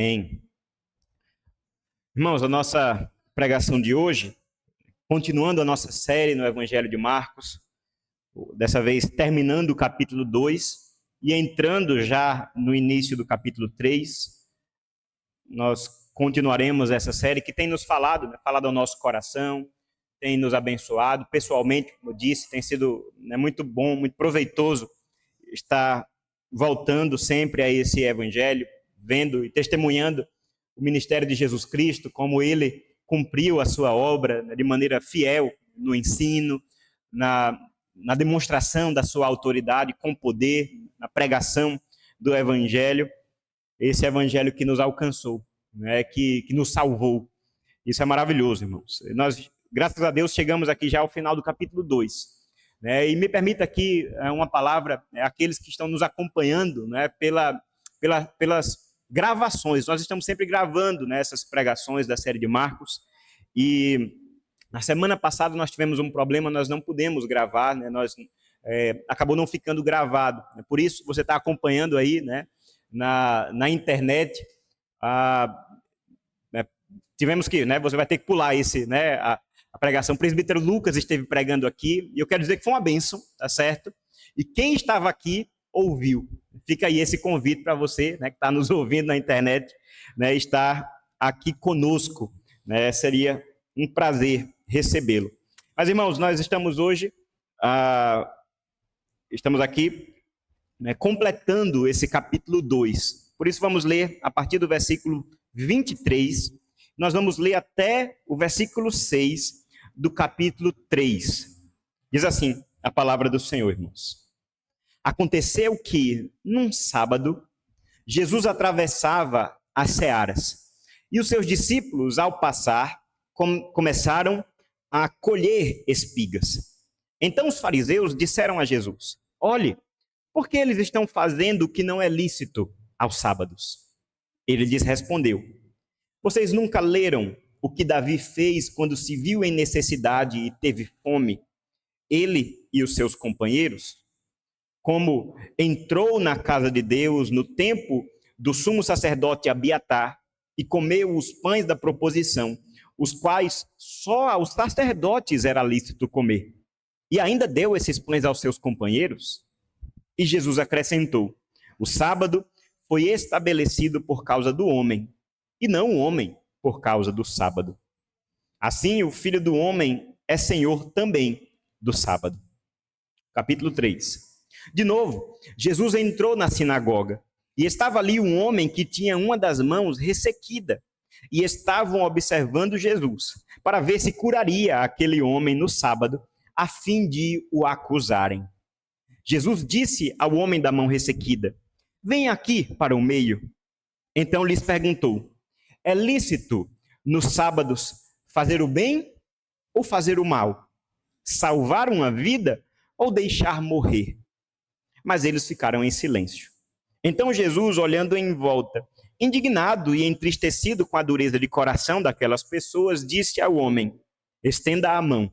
Amém. Irmãos, a nossa pregação de hoje, continuando a nossa série no Evangelho de Marcos, dessa vez terminando o capítulo 2 e entrando já no início do capítulo 3, nós continuaremos essa série que tem nos falado ao nosso coração, tem nos abençoado. Pessoalmente, como eu disse, tem sido muito bom, muito proveitoso estar voltando sempre a esse Evangelho, vendo e testemunhando o ministério de Jesus Cristo, como ele cumpriu a sua obra de maneira fiel no ensino, na demonstração da sua autoridade com poder, na pregação do Evangelho, esse Evangelho que nos alcançou, que nos salvou. Isso é maravilhoso, irmãos. Nós, graças a Deus, chegamos aqui já ao final do capítulo 2. E me permita aqui uma palavra àqueles que estão nos acompanhando pelas gravações. Nós estamos sempre gravando essas pregações da série de Marcos, e na semana passada nós tivemos um problema, nós não pudemos gravar, acabou não ficando gravado. Por isso, você está acompanhando aí na internet. Tivemos que, você vai ter que pular a pregação. O presbítero Lucas esteve pregando aqui, e eu quero dizer que foi uma bênção, tá certo? E quem estava aqui ouviu. Fica aí esse convite para você, que está nos ouvindo na internet, estar aqui conosco. Seria um prazer recebê-lo. Mas, irmãos, nós estamos hoje, estamos aqui completando esse capítulo 2. Por isso, vamos ler a partir do versículo 23, nós vamos ler até o versículo 6 do capítulo 3. Diz assim a palavra do Senhor, irmãos. Aconteceu que, num sábado, Jesus atravessava as searas, e os seus discípulos, ao passar, começaram a colher espigas. Então os fariseus disseram a Jesus: olhe, por que eles estão fazendo o que não é lícito aos sábados? Ele lhes respondeu: vocês nunca leram o que Davi fez quando se viu em necessidade e teve fome, ele e os seus companheiros? Como entrou na casa de Deus no tempo do sumo sacerdote Abiatar e comeu os pães da proposição, os quais só aos sacerdotes era lícito comer, e ainda deu esses pães aos seus companheiros? E Jesus acrescentou: o sábado foi estabelecido por causa do homem, e não o homem por causa do sábado. Assim, o Filho do Homem é Senhor também do sábado. Capítulo 3. De novo, Jesus entrou na sinagoga, e estava ali um homem que tinha uma das mãos ressequida, e estavam observando Jesus, para ver se curaria aquele homem no sábado, a fim de o acusarem. Jesus disse ao homem da mão ressequida: venha aqui para o meio. Então lhes perguntou: é lícito nos sábados fazer o bem ou fazer o mal? Salvar uma vida ou deixar morrer? Mas eles ficaram em silêncio. Então Jesus, olhando em volta, indignado e entristecido com a dureza de coração daquelas pessoas, disse ao homem: estenda a mão.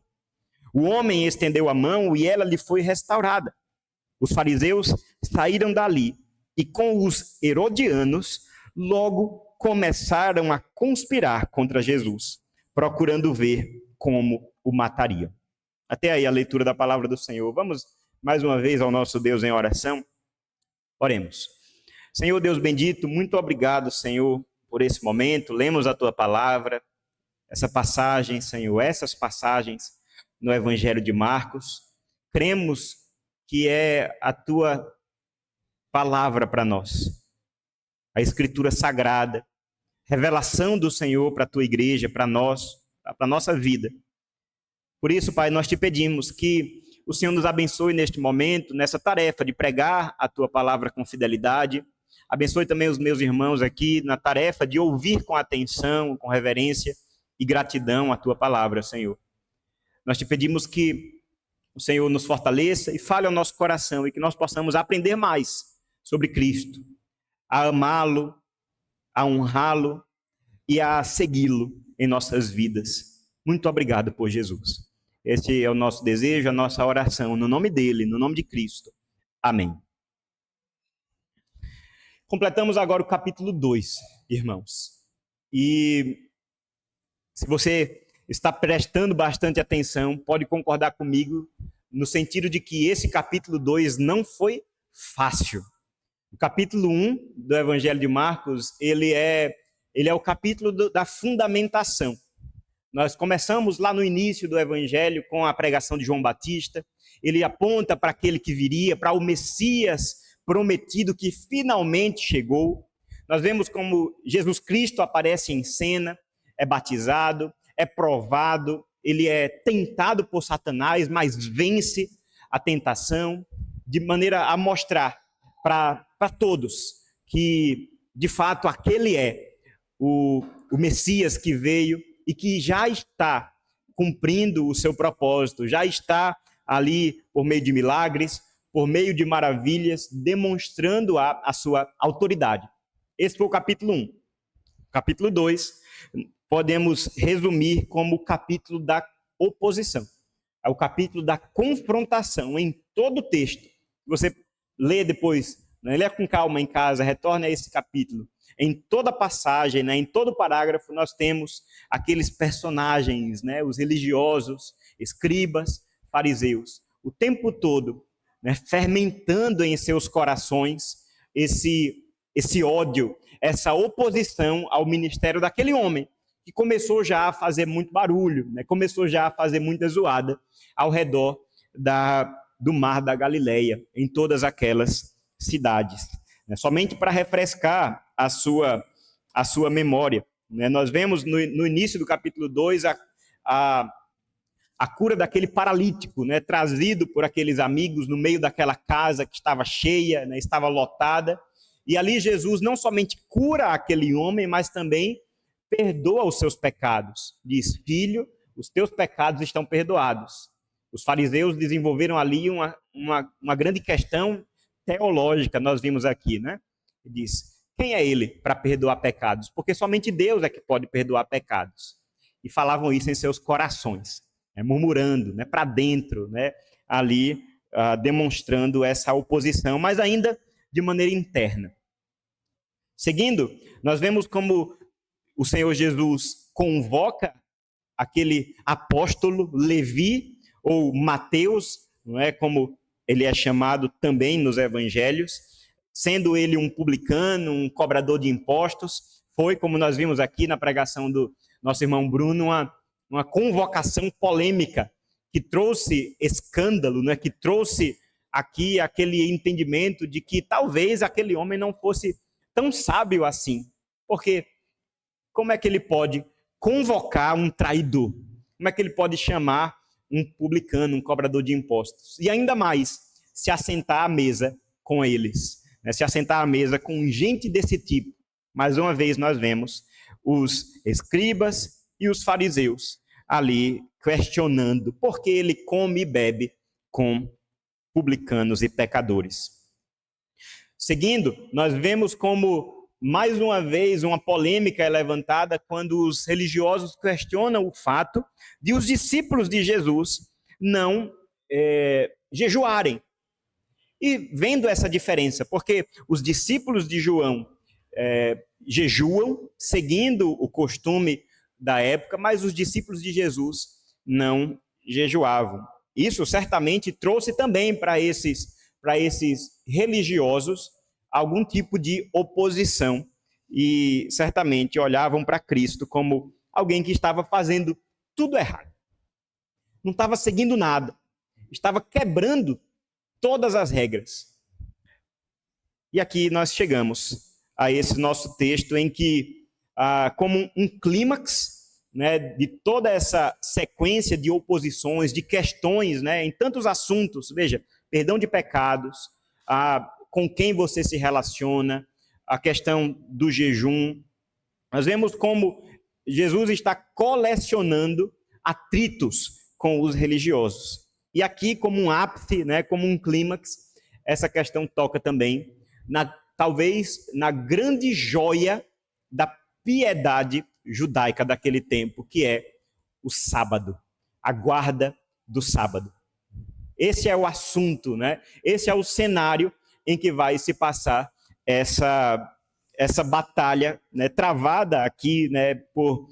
O homem estendeu a mão e ela lhe foi restaurada. Os fariseus saíram dali e com os herodianos logo começaram a conspirar contra Jesus, procurando ver como o matariam. Até aí a leitura da palavra do Senhor. Vamos mais uma vez ao nosso Deus em oração. Oremos. Senhor Deus bendito, muito obrigado, Senhor, por esse momento. Lemos a tua palavra, essa passagem, Senhor, essas passagens no Evangelho de Marcos. Cremos que é a tua palavra para nós, a Escritura Sagrada, revelação do Senhor para a tua igreja, para nós, para a nossa vida. Por isso, Pai, nós te pedimos que o Senhor nos abençoe neste momento, nessa tarefa de pregar a tua palavra com fidelidade. Abençoe também os meus irmãos aqui na tarefa de ouvir com atenção, com reverência e gratidão a tua palavra, Senhor. Nós te pedimos que o Senhor nos fortaleça e fale ao nosso coração e que nós possamos aprender mais sobre Cristo, a amá-lo, a honrá-lo e a segui-lo em nossas vidas. Muito obrigado por Jesus. Esse é o nosso desejo, a nossa oração, no nome dele, no nome de Cristo. Amém. Completamos agora o capítulo 2. irmãos. E se você está prestando bastante atenção, pode concordar comigo no sentido de que esse capítulo 2 não foi fácil. O capítulo 1 do Evangelho de Marcos, ele é o capítulo da fundamentação. Nós começamos lá no início do Evangelho com a pregação de João Batista. Ele aponta para aquele que viria, para o Messias prometido que finalmente chegou. Nós vemos como Jesus Cristo aparece em cena, é batizado, é provado, ele é tentado por Satanás, mas vence a tentação, de maneira a mostrar para todos que, de fato, aquele é o Messias que veio e que já está cumprindo o seu propósito, já está ali por meio de milagres, por meio de maravilhas, demonstrando a sua autoridade. Esse foi o capítulo 1. Capítulo 2, podemos resumir como o capítulo da oposição. É o capítulo da confrontação em todo o texto. Você lê depois, lê com calma em casa, retorna a esse capítulo. Em toda passagem, em todo parágrafo, nós temos aqueles personagens, os religiosos, escribas, fariseus, o tempo todo, fermentando em seus corações esse ódio, essa oposição ao ministério daquele homem, que começou já a fazer muito barulho, começou já a fazer muita zoada ao redor do mar da Galileia, em todas aquelas cidades. Somente para refrescar a sua memória. Nós vemos no início do capítulo 2 a cura daquele paralítico, trazido por aqueles amigos no meio daquela casa que estava cheia, estava lotada. E ali Jesus não somente cura aquele homem, mas também perdoa os seus pecados. Diz: filho, os teus pecados estão perdoados. Os fariseus desenvolveram ali uma grande questão teológica, nós vimos aqui, Diz: quem é ele para perdoar pecados? Porque somente Deus é que pode perdoar pecados. E falavam isso em seus corações, murmurando, para dentro, ali demonstrando essa oposição, mas ainda de maneira interna. Seguindo, nós vemos como o Senhor Jesus convoca aquele apóstolo Levi, ou Mateus, como ele é chamado também nos evangelhos, sendo ele um publicano, um cobrador de impostos. Foi, como nós vimos aqui na pregação do nosso irmão Bruno, uma convocação polêmica que trouxe escândalo, que trouxe aqui aquele entendimento de que talvez aquele homem não fosse tão sábio assim. Porque como é que ele pode convocar um traidor? Como é que ele pode chamar um publicano, um cobrador de impostos? E ainda mais, se assentar à mesa com eles, se assentar à mesa com gente desse tipo. Mais uma vez nós vemos os escribas e os fariseus ali questionando por que ele come e bebe com publicanos e pecadores. Seguindo, nós vemos como, mais uma vez, uma polêmica é levantada quando os religiosos questionam o fato de os discípulos de Jesus não jejuarem. E vendo essa diferença, porque os discípulos de João jejuam, seguindo o costume da época, mas os discípulos de Jesus não jejuavam. Isso certamente trouxe também para esses religiosos algum tipo de oposição e certamente olhavam para Cristo como alguém que estava fazendo tudo errado. Não estava seguindo nada, estava quebrando todas as regras. E aqui nós chegamos a esse nosso texto em que, como um clímax, de toda essa sequência de oposições, de questões, em tantos assuntos, veja, perdão de pecados, com quem você se relaciona, a questão do jejum. Nós vemos como Jesus está colecionando atritos com os religiosos. E aqui, como um ápice, como um clímax, essa questão toca também, talvez na grande joia da piedade judaica daquele tempo, que é o sábado, a guarda do sábado. Esse é o assunto, esse é o cenário em que vai se passar essa batalha, né, travada aqui, né, por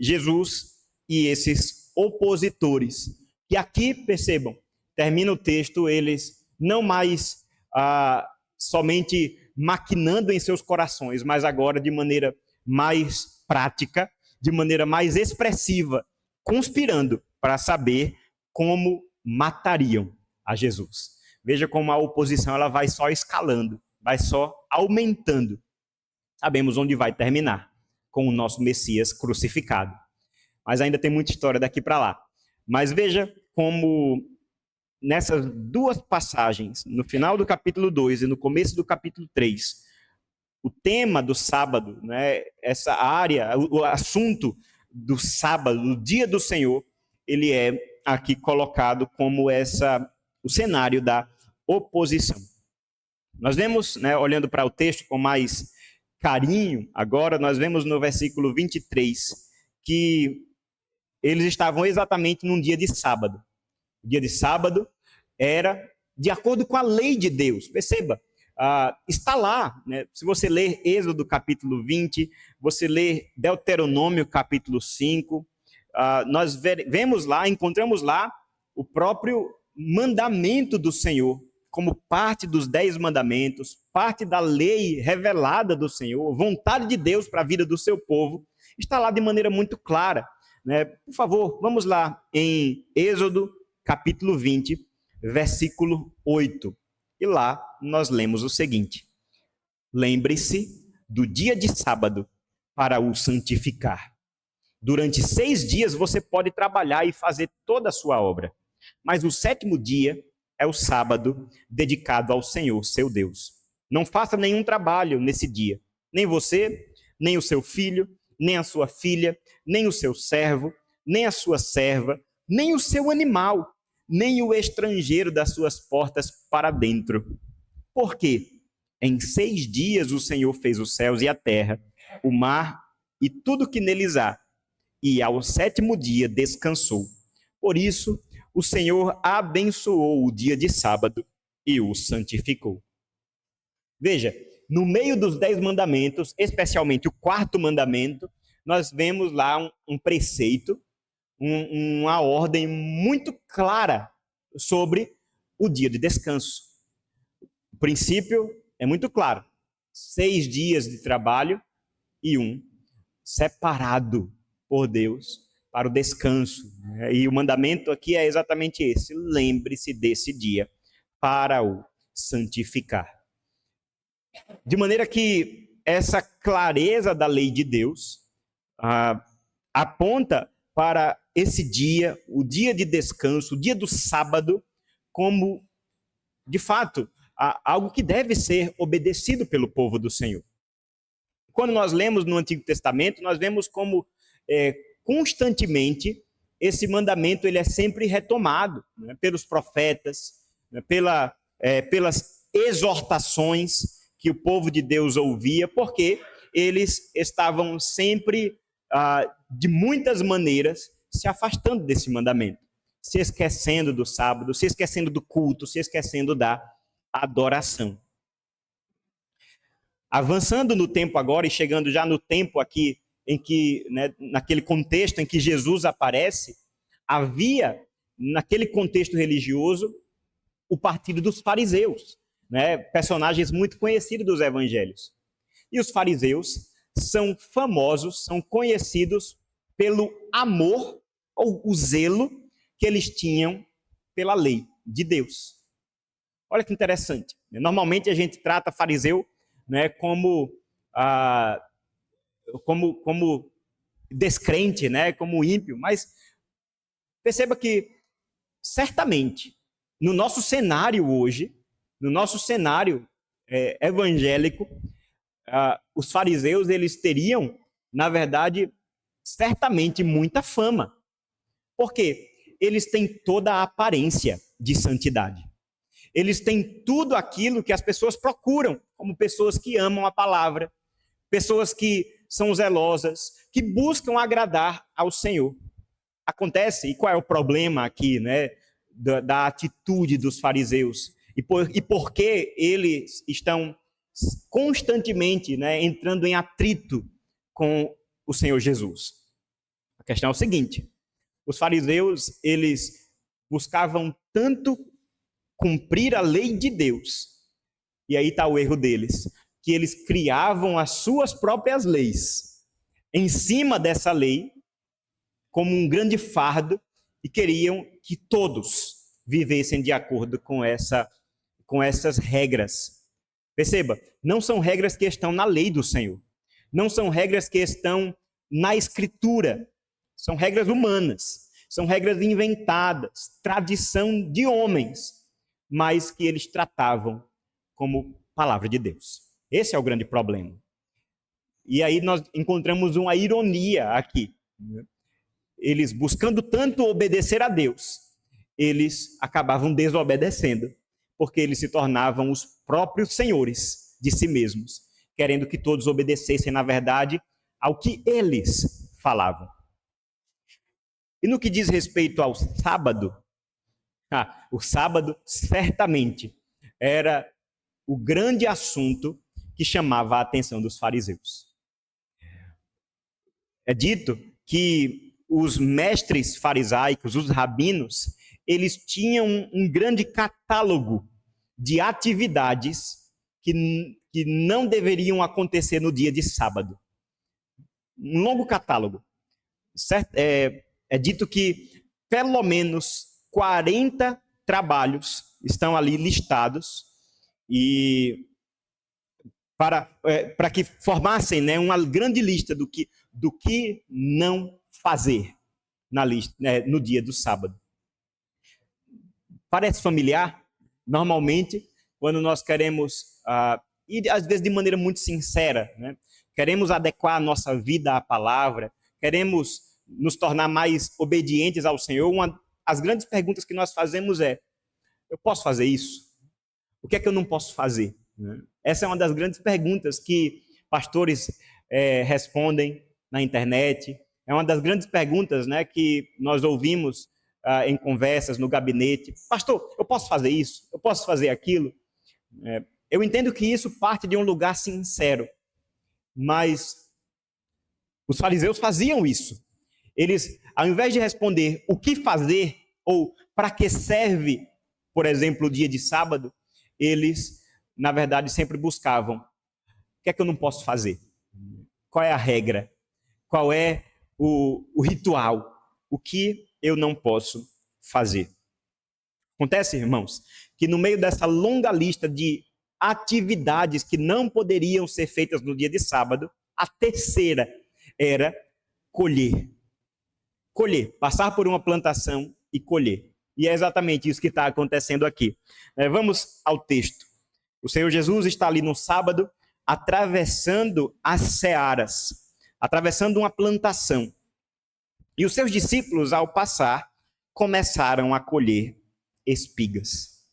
Jesus e esses opositores. Que aqui, percebam, termina o texto, eles não mais somente maquinando em seus corações, mas agora de maneira mais prática, de maneira mais expressiva, conspirando para saber como matariam a Jesus. Veja como a oposição ela vai só escalando, vai só aumentando. Sabemos onde vai terminar, com o nosso Messias crucificado. Mas ainda tem muita história daqui para lá. Mas veja como nessas duas passagens, no final do capítulo 2 e no começo do capítulo 3, o tema do sábado, né, essa área, o assunto do sábado, do dia do Senhor, ele é aqui colocado como o cenário da oposição. Nós vemos, né, olhando para o texto com mais carinho, agora nós vemos no versículo 23 que eles estavam exatamente num dia de sábado. O dia de sábado era de acordo com a lei de Deus. Perceba, está lá, né? Se você ler Êxodo capítulo 20, você ler Deuteronômio capítulo 5, nós vemos lá, encontramos lá o próprio mandamento do Senhor, como parte dos 10 mandamentos, parte da lei revelada do Senhor, vontade de Deus para a vida do seu povo, está lá de maneira muito clara. Né? Por favor, vamos lá em Êxodo capítulo 20, versículo 8. E lá nós lemos o seguinte: lembre-se do dia de sábado para o santificar. Durante 6 dias você pode trabalhar e fazer toda a sua obra, mas o 7º dia é o sábado dedicado ao Senhor, seu Deus. Não faça nenhum trabalho nesse dia, nem você, nem o seu filho, nem a sua filha, nem o seu servo, nem a sua serva, nem o seu animal, nem o estrangeiro das suas portas para dentro. Por quê? Em 6 dias o Senhor fez os céus e a terra, o mar e tudo que neles há, e ao 7º dia descansou. Por isso, o Senhor abençoou o dia de sábado e o santificou. Veja, no meio dos 10 mandamentos, especialmente o 4º mandamento, nós vemos lá um preceito, uma ordem muito clara sobre o dia de descanso. O princípio é muito claro: 6 dias de trabalho e um separado por Deus para o descanso. E o mandamento aqui é exatamente esse: lembre-se desse dia para o santificar. De maneira que essa clareza da lei de Deus aponta para esse dia, o dia de descanso, o dia do sábado, como, de fato, algo que deve ser obedecido pelo povo do Senhor. Quando nós lemos no Antigo Testamento, nós vemos como constantemente esse mandamento ele é sempre retomado, né, pelos profetas, né, pelas exortações que o povo de Deus ouvia, porque eles estavam sempre, de muitas maneiras, se afastando desse mandamento, se esquecendo do sábado, se esquecendo do culto, se esquecendo da adoração. Avançando no tempo agora e chegando já no tempo aqui em que, né, naquele contexto em que Jesus aparece, havia, naquele contexto religioso, o partido dos fariseus, né, personagens muito conhecidos dos evangelhos. E os fariseus são famosos, são conhecidos pelo amor ou o zelo que eles tinham pela lei de Deus. Olha que interessante. Normalmente a gente trata fariseu, né, como descrente, né, como ímpio, mas perceba que certamente no nosso cenário hoje, no nosso cenário evangélico, os fariseus eles teriam, na verdade, certamente muita fama. Por quê? Eles têm toda a aparência de santidade. Eles têm tudo aquilo que as pessoas procuram, como pessoas que amam a palavra, pessoas que são zelosas, que buscam agradar ao Senhor. Acontece, e qual é o problema aqui, né, da atitude dos fariseus? E por que eles estão constantemente, né, entrando em atrito com o Senhor Jesus. A questão é o seguinte: os fariseus, eles buscavam tanto cumprir a lei de Deus, e aí está o erro deles, que eles criavam as suas próprias leis em cima dessa lei, como um grande fardo, e queriam que todos vivessem de acordo com essas regras. Perceba, não são regras que estão na lei do Senhor, não são regras que estão na Escritura, são regras humanas, são regras inventadas, tradição de homens, mas que eles tratavam como palavra de Deus. Esse é o grande problema. E aí nós encontramos uma ironia aqui. Eles, buscando tanto obedecer a Deus, eles acabavam desobedecendo, porque eles se tornavam os próprios senhores de si mesmos, querendo que todos obedecessem, na verdade, ao que eles falavam. E no que diz respeito ao sábado, o sábado certamente era o grande assunto que chamava a atenção dos fariseus. É dito que os mestres farisaicos, os rabinos, eles tinham um grande catálogo de atividades que não deveriam acontecer no dia de sábado. Um longo catálogo. Certo? É dito que pelo menos 40 trabalhos estão ali listados e para que formassem, né, uma grande lista do que não fazer na lista, né, no dia do sábado. Parece familiar? Normalmente, quando nós queremos, e às vezes de maneira muito sincera, né, queremos adequar a nossa vida à palavra, queremos nos tornar mais obedientes ao Senhor, as grandes perguntas que nós fazemos é: eu posso fazer isso? O que é que eu não posso fazer? Essa é uma das grandes perguntas que pastores respondem na internet. É uma das grandes perguntas, né, que nós ouvimos em conversas no gabinete. Pastor, eu posso fazer isso? Eu posso fazer aquilo? Eu entendo que isso parte de um lugar sincero, mas os fariseus faziam isso. Eles, ao invés de responder o que fazer ou para que serve, por exemplo, o dia de sábado, eles, na verdade, sempre buscavam: o que é que eu não posso fazer? Qual é a regra? Qual é o ritual? O que eu não posso fazer? Acontece, irmãos, que no meio dessa longa lista de atividades que não poderiam ser feitas no dia de sábado, a terceira era colher. Colher, passar por uma plantação e colher. E é exatamente isso que está acontecendo aqui. Vamos ao texto. O Senhor Jesus está ali no sábado, atravessando as searas, atravessando uma plantação. E os seus discípulos, ao passar, começaram a colher espigas.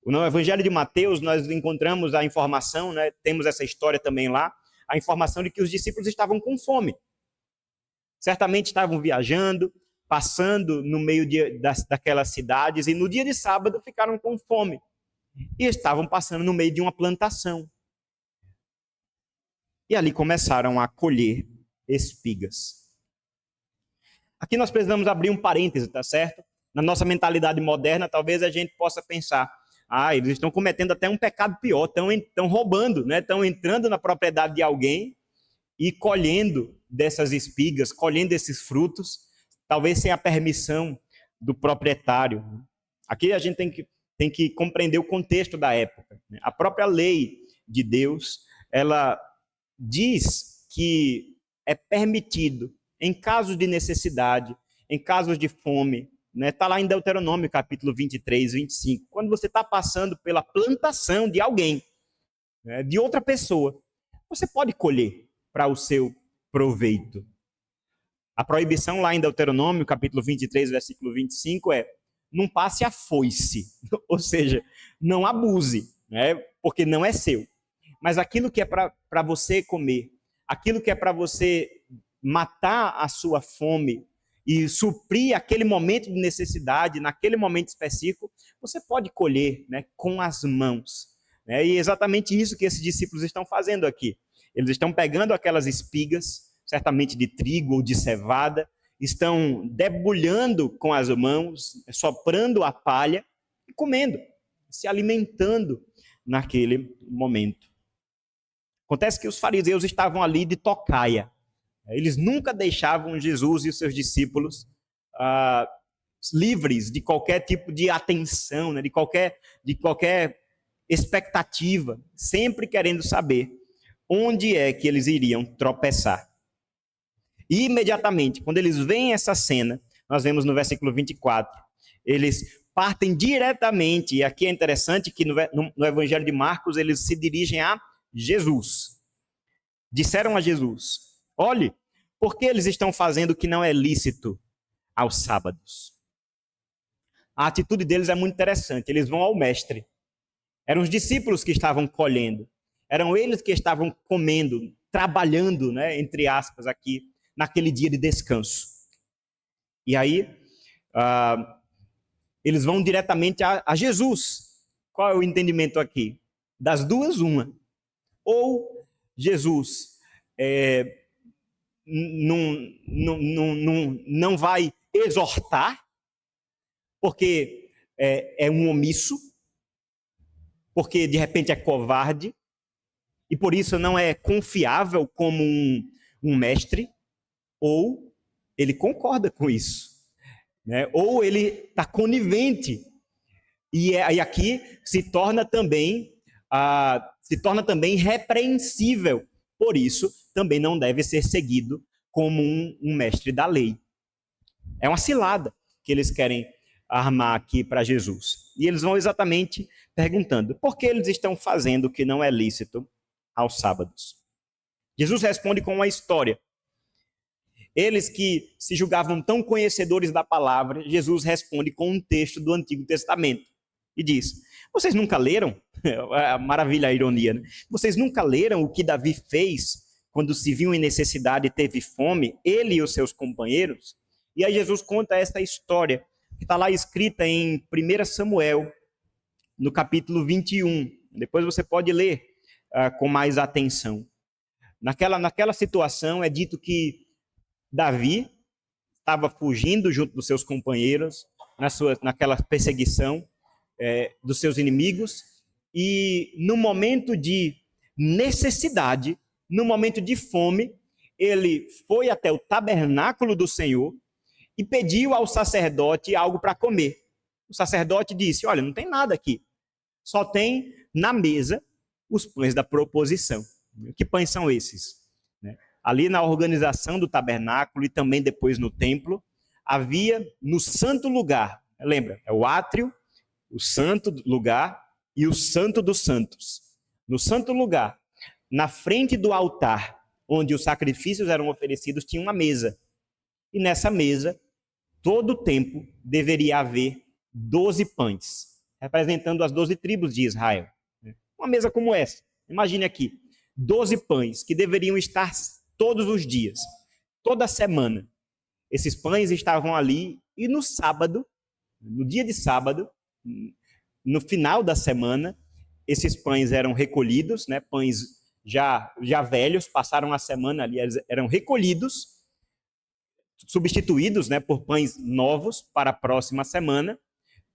No Evangelho de Mateus, nós encontramos a informação, né, temos essa história também lá, a informação de que os discípulos estavam com fome. Certamente estavam viajando, passando no meio daquelas cidades, e no dia de sábado ficaram com fome. E estavam passando no meio de uma plantação. E ali começaram a colher espigas. Aqui nós precisamos abrir um parêntese, tá certo? Na nossa mentalidade moderna, talvez a gente possa pensar: eles estão cometendo até um pecado pior, estão roubando, né? Estão entrando na propriedade de alguém e colhendo dessas espigas, colhendo esses frutos, talvez sem a permissão do proprietário. Aqui a gente tem que compreender o contexto da época. A própria lei de Deus, ela diz que é permitido, em casos de necessidade, em casos de fome, né? Está lá em Deuteronômio, capítulo 23, 25. Quando você está passando pela plantação de alguém, né, de outra pessoa, você pode colher para o seu proveito. A proibição lá em Deuteronômio, capítulo 23, versículo 25, é: não passe a foice, ou seja, não abuse, né, porque não é seu. Mas aquilo que é para você comer, aquilo que é para você matar a sua fome e suprir aquele momento de necessidade, naquele momento específico, você pode colher, né, com as mãos. né? E é exatamente isso que esses discípulos estão fazendo aqui. Eles estão pegando aquelas espigas, certamente de trigo ou de cevada, estão debulhando com as mãos, soprando a palha e comendo, se alimentando naquele momento. Acontece que os fariseus estavam ali de tocaia. Eles nunca deixavam Jesus e os seus discípulos livres de qualquer tipo de atenção, né? de qualquer expectativa, sempre querendo saber onde é que eles iriam tropeçar. E imediatamente, quando eles veem essa cena, nós vemos no versículo 24, eles partem diretamente, e aqui é interessante que no Evangelho de Marcos eles se dirigem a Jesus. Disseram a Jesus: olhe, por que eles estão fazendo o que não é lícito aos sábados? A atitude deles é muito interessante, eles vão ao mestre. Eram os discípulos que estavam colhendo, eram eles que estavam comendo, trabalhando, né, entre aspas, aqui, naquele dia de descanso. E aí, eles vão diretamente a Jesus. Qual é o entendimento aqui? Das duas, uma. Ou Jesus não vai exortar, porque é um omisso, porque de repente é covarde, e por isso não é confiável como um mestre, ou ele concorda com isso, né? Ou ele está conivente, e aqui se torna também repreensível, por isso também não deve ser seguido como um mestre da lei. É uma cilada que eles querem armar aqui para Jesus. E eles vão exatamente perguntando: por que eles estão fazendo o que não é lícito aos sábados? Jesus responde com uma história. Eles que se julgavam tão conhecedores da palavra, Jesus responde com um texto do Antigo Testamento e diz: vocês nunca leram? Maravilha a ironia, né? Vocês nunca leram o que Davi fez quando se viu em necessidade e teve fome, ele e os seus companheiros? E aí Jesus conta esta história, que está lá escrita em 1 Samuel, no capítulo 21. Depois você pode ler com mais atenção. Naquela situação é dito que Davi estava fugindo junto dos seus companheiros, naquela perseguição dos seus inimigos, e no momento de necessidade, no momento de fome, ele foi até o tabernáculo do Senhor e pediu ao sacerdote algo para comer. O sacerdote disse: olha, não tem nada aqui, só tem na mesa os pães da proposição. Que pães são esses? Ali na organização do tabernáculo e também depois no templo, havia no santo lugar, lembra, é o átrio, o santo lugar e o santo dos santos. No santo lugar, na frente do altar, onde os sacrifícios eram oferecidos, tinha uma mesa. E nessa mesa, todo o tempo, deveria haver 12 pães, representando as 12 tribos de Israel. Uma mesa como essa, imagine aqui, 12 pães que deveriam estar todos os dias, toda semana. Esses pães estavam ali e no sábado, no dia de sábado, no final da semana, esses pães eram recolhidos, né? Pães já velhos, passaram a semana ali, eles eram recolhidos, substituídos, né, por pães novos para a próxima semana,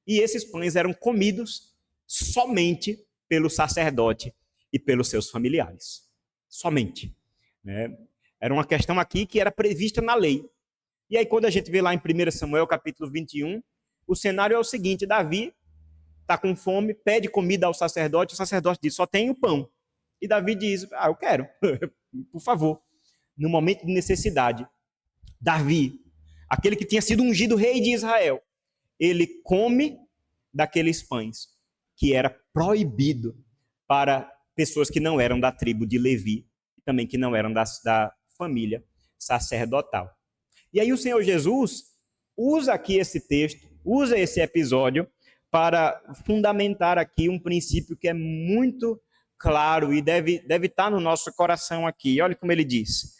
e esses pães eram comidos somente pelo sacerdote e pelos seus familiares. Somente. Né? Era uma questão aqui que era prevista na lei. E aí, quando a gente vê lá em 1 Samuel, capítulo 21, o cenário é o seguinte: Davi está com fome, pede comida ao sacerdote, o sacerdote diz: só tem o pão. E Davi diz: eu quero, por favor. No momento de necessidade, Davi, aquele que tinha sido ungido rei de Israel, ele come daqueles pães, que era proibido para pessoas que não eram da tribo de Levi, e também que não eram da família sacerdotal. E aí o Senhor Jesus usa aqui esse texto, usa esse episódio para fundamentar aqui um princípio que é muito claro e deve estar no nosso coração aqui. Olha como ele diz,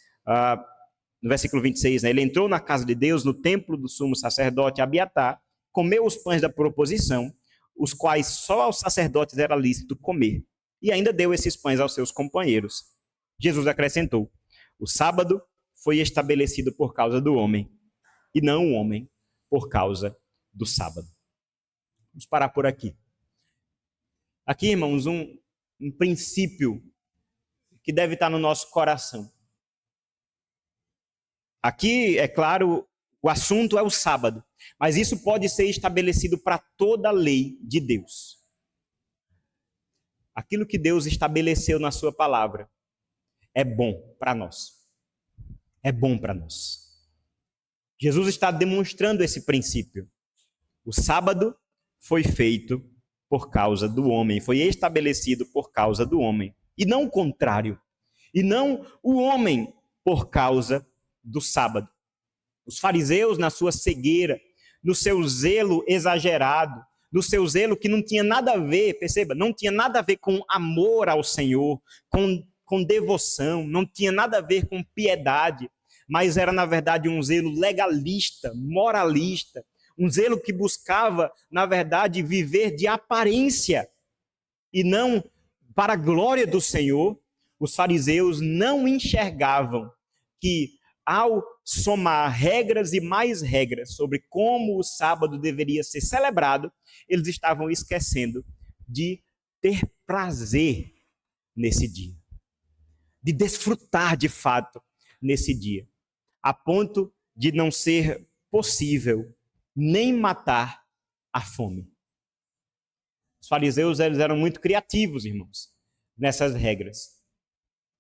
no versículo 26, né? Ele entrou na casa de Deus, no templo do sumo sacerdote Abiatar, comeu os pães da proposição, os quais só aos sacerdotes era lícito comer. e ainda deu esses pães aos seus companheiros. Jesus acrescentou: o sábado foi estabelecido por causa do homem, e não o homem por causa do sábado. Vamos parar por aqui. Aqui, irmãos, um princípio que deve estar no nosso coração. Aqui, é claro, o assunto é o sábado, mas isso pode ser estabelecido para toda a lei de Deus. Aquilo que Deus estabeleceu na sua palavra é bom para nós. É bom para nós. Jesus está demonstrando esse princípio. O sábado foi feito por causa do homem, foi estabelecido por causa do homem, e não o contrário. E não o homem por causa do sábado. Os fariseus, na sua cegueira, no seu zelo exagerado, no seu zelo que não tinha nada a ver, perceba, não tinha nada a ver com amor ao Senhor, com devoção, não tinha nada a ver com piedade, mas era, na verdade, um zelo legalista, moralista, um zelo que buscava, na verdade, viver de aparência e não para a glória do Senhor. Os fariseus não enxergavam que, ao somar regras e mais regras sobre como o sábado deveria ser celebrado, eles estavam esquecendo de ter prazer nesse dia, de desfrutar de fato nesse dia, a ponto de não ser possível nem matar a fome. Os fariseus, eles eram muito criativos, irmãos, nessas regras.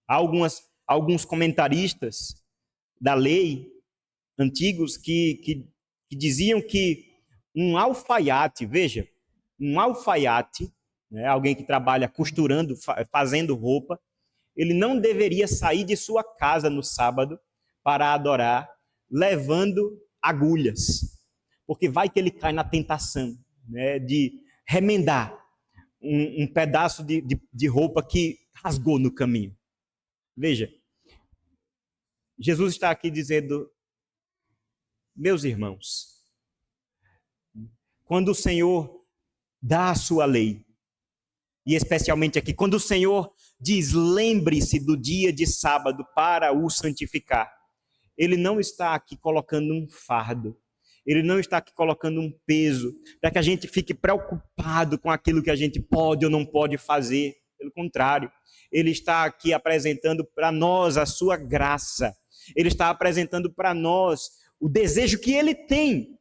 Há alguns comentaristas da lei antigos que diziam que um alfaiate, veja, um alfaiate, né, alguém que trabalha costurando, fazendo roupa, ele não deveria sair de sua casa no sábado para adorar, levando agulhas, porque vai que ele cai na tentação, né, de remendar um pedaço de roupa que rasgou no caminho. Veja, Jesus está aqui dizendo: meus irmãos, quando o Senhor dá a sua lei, e especialmente aqui, quando o Senhor diz, lembre-se do dia de sábado para o santificar, Ele não está aqui colocando um fardo, Ele não está aqui colocando um peso, para que a gente fique preocupado com aquilo que a gente pode ou não pode fazer. Pelo contrário, Ele está aqui apresentando para nós a sua graça, Ele está apresentando para nós o desejo que Ele tem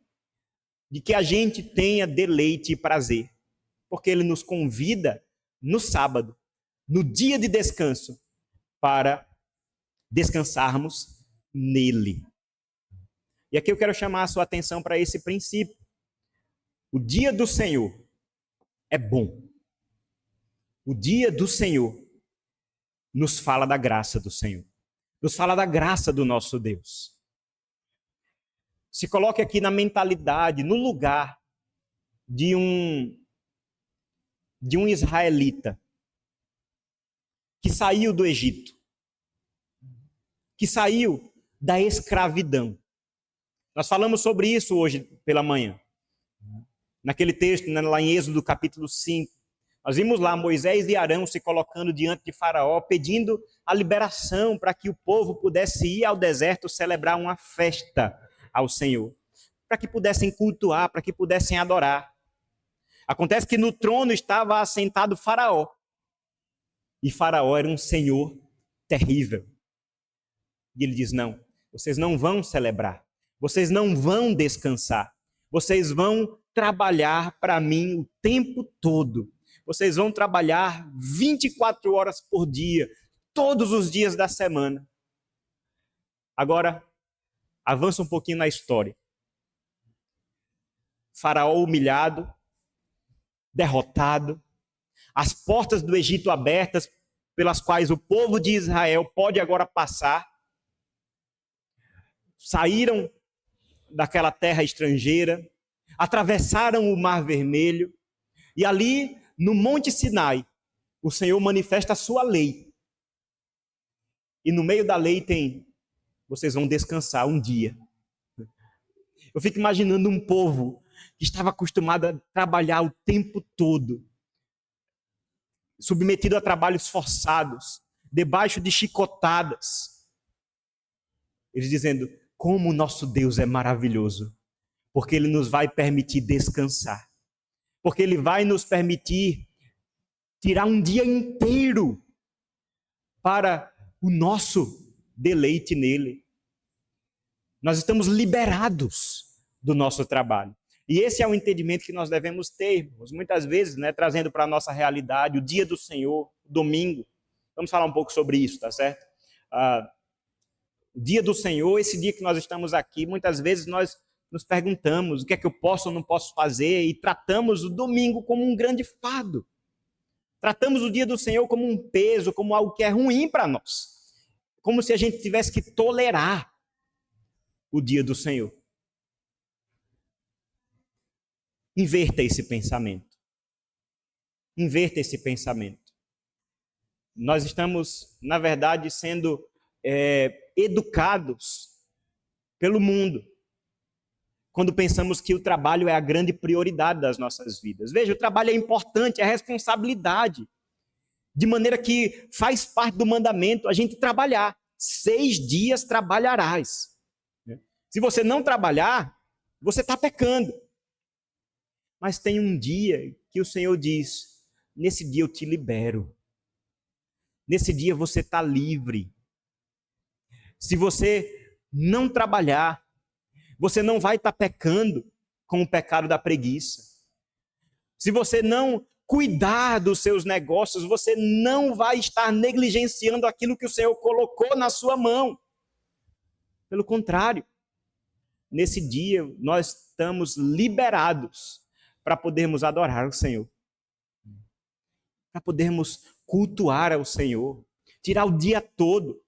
de que a gente tenha deleite e prazer, porque Ele nos convida no sábado, no dia de descanso, para descansarmos nele. E aqui eu quero chamar a sua atenção para esse princípio. O dia do Senhor é bom. O dia do Senhor nos fala da graça do Senhor, nos fala da graça do nosso Deus. Se coloque aqui na mentalidade, no lugar de um israelita que saiu do Egito, que saiu da escravidão. Nós falamos sobre isso hoje pela manhã. Naquele texto, lá em Êxodo capítulo 5, nós vimos lá Moisés e Arão se colocando diante de Faraó, pedindo a liberação para que o povo pudesse ir ao deserto celebrar uma festa ao Senhor, para que pudessem cultuar, para que pudessem adorar. Acontece que no trono estava assentado Faraó, e Faraó era um senhor terrível. E ele diz: não, vocês não vão celebrar, vocês não vão descansar, vocês vão trabalhar para mim o tempo todo, vocês vão trabalhar 24 horas por dia, todos os dias da semana. Agora, avança um pouquinho na história. Faraó humilhado, derrotado, as portas do Egito abertas, pelas quais o povo de Israel pode agora passar. Saíram daquela terra estrangeira, atravessaram o Mar Vermelho, e ali, no Monte Sinai, o Senhor manifesta a sua lei. E no meio da lei tem: vocês vão descansar um dia. Eu fico imaginando um povo que estava acostumado a trabalhar o tempo todo, submetido a trabalhos forçados, debaixo de chicotadas. Eles dizendo, como o nosso Deus é maravilhoso, porque Ele nos vai permitir descansar, porque Ele vai nos permitir tirar um dia inteiro para o nosso deleite nele. Nós estamos liberados do nosso trabalho. E esse é o entendimento que nós devemos ter, irmãos. Muitas vezes, trazendo para a nossa realidade o dia do Senhor, o domingo. Vamos falar um pouco sobre isso, tá certo? O dia do Senhor, esse dia que nós estamos aqui, muitas vezes nós nos perguntamos o que é que eu posso ou não posso fazer e tratamos o domingo como um grande fardo. Tratamos o dia do Senhor como um peso, como algo que é ruim para nós. Como se a gente tivesse que tolerar o dia do Senhor. Inverta esse pensamento. Inverta esse pensamento. Nós estamos, na verdade, sendo educados pelo mundo quando pensamos que o trabalho é a grande prioridade das nossas vidas. Veja, o trabalho é importante, é responsabilidade, de maneira que faz parte do mandamento a gente trabalhar. 6 dias trabalharás. Se você não trabalhar, você está pecando. Mas tem um dia que o Senhor diz, nesse dia eu te libero. Nesse dia você está livre. Se você não trabalhar, você não vai estar pecando com o pecado da preguiça. Se você não cuidar dos seus negócios, você não vai estar negligenciando aquilo que o Senhor colocou na sua mão. Pelo contrário, nesse dia nós estamos liberados para podermos adorar o Senhor. Para podermos cultuar ao Senhor. Tirar o dia todo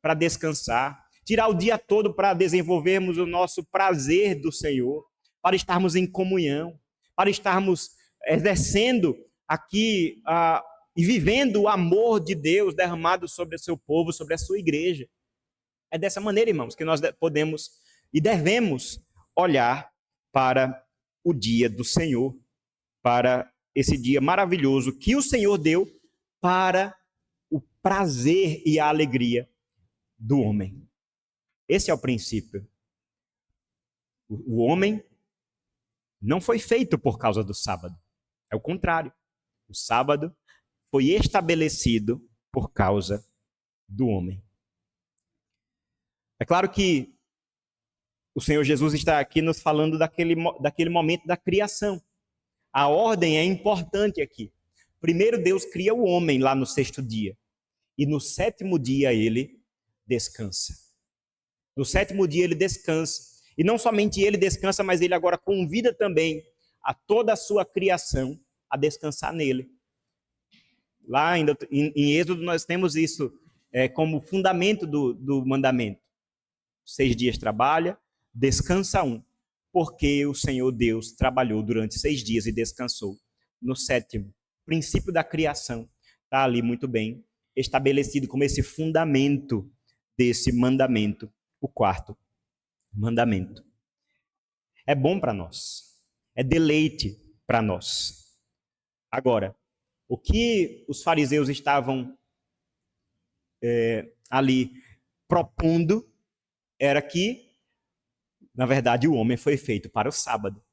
para descansar. Tirar o dia todo para desenvolvermos o nosso prazer do Senhor, para estarmos em comunhão, para estarmos exercendo aqui e vivendo o amor de Deus derramado sobre o seu povo, sobre a sua igreja. É dessa maneira, irmãos, que nós podemos e devemos olhar para o dia do Senhor, para esse dia maravilhoso que o Senhor deu para o prazer e a alegria do homem. Esse é o princípio. O homem não foi feito por causa do sábado. É o contrário. O sábado foi estabelecido por causa do homem. É claro que o Senhor Jesus está aqui nos falando daquele momento da criação. A ordem é importante aqui. Primeiro Deus cria o homem lá no 6º dia. E no 7º dia ele descansa. No 7º dia ele descansa. E não somente ele descansa, mas ele agora convida também a toda a sua criação a descansar nele. Lá ainda em Êxodo nós temos isso como fundamento do mandamento. 6 dias trabalha, descansa 1. Porque o Senhor Deus trabalhou durante 6 dias e descansou no 7º. O princípio da criação está ali muito bem estabelecido como esse fundamento desse mandamento. O 4º mandamento. É bom para nós. É deleite para nós. Agora, o que os fariseus estavam ali propondo era que, na verdade, o homem foi feito para o sábado.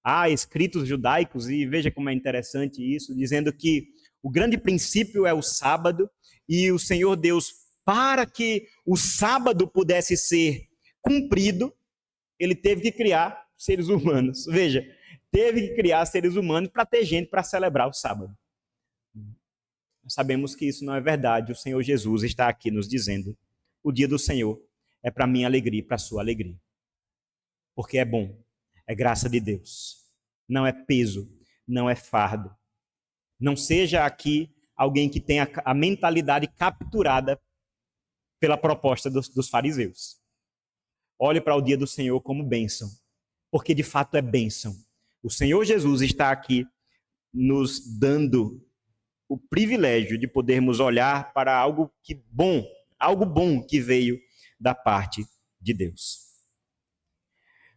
Há escritos judaicos, e veja como é interessante isso, dizendo que o grande princípio é o sábado, e o Senhor Deus, para que o sábado pudesse ser cumprido, ele teve que criar seres humanos. Veja, teve que criar seres humanos para ter gente para celebrar o sábado. Nós sabemos que isso não é verdade. O Senhor Jesus está aqui nos dizendo, o dia do Senhor é para minha alegria e para a sua alegria. Porque é bom, é graça de Deus. Não é peso, não é fardo. Não seja aqui alguém que tenha a mentalidade capturada pela proposta dos fariseus. Olhe para o dia do Senhor como bênção, porque de fato é bênção. O Senhor Jesus está aqui nos dando o privilégio de podermos olhar para algo bom que veio da parte de Deus.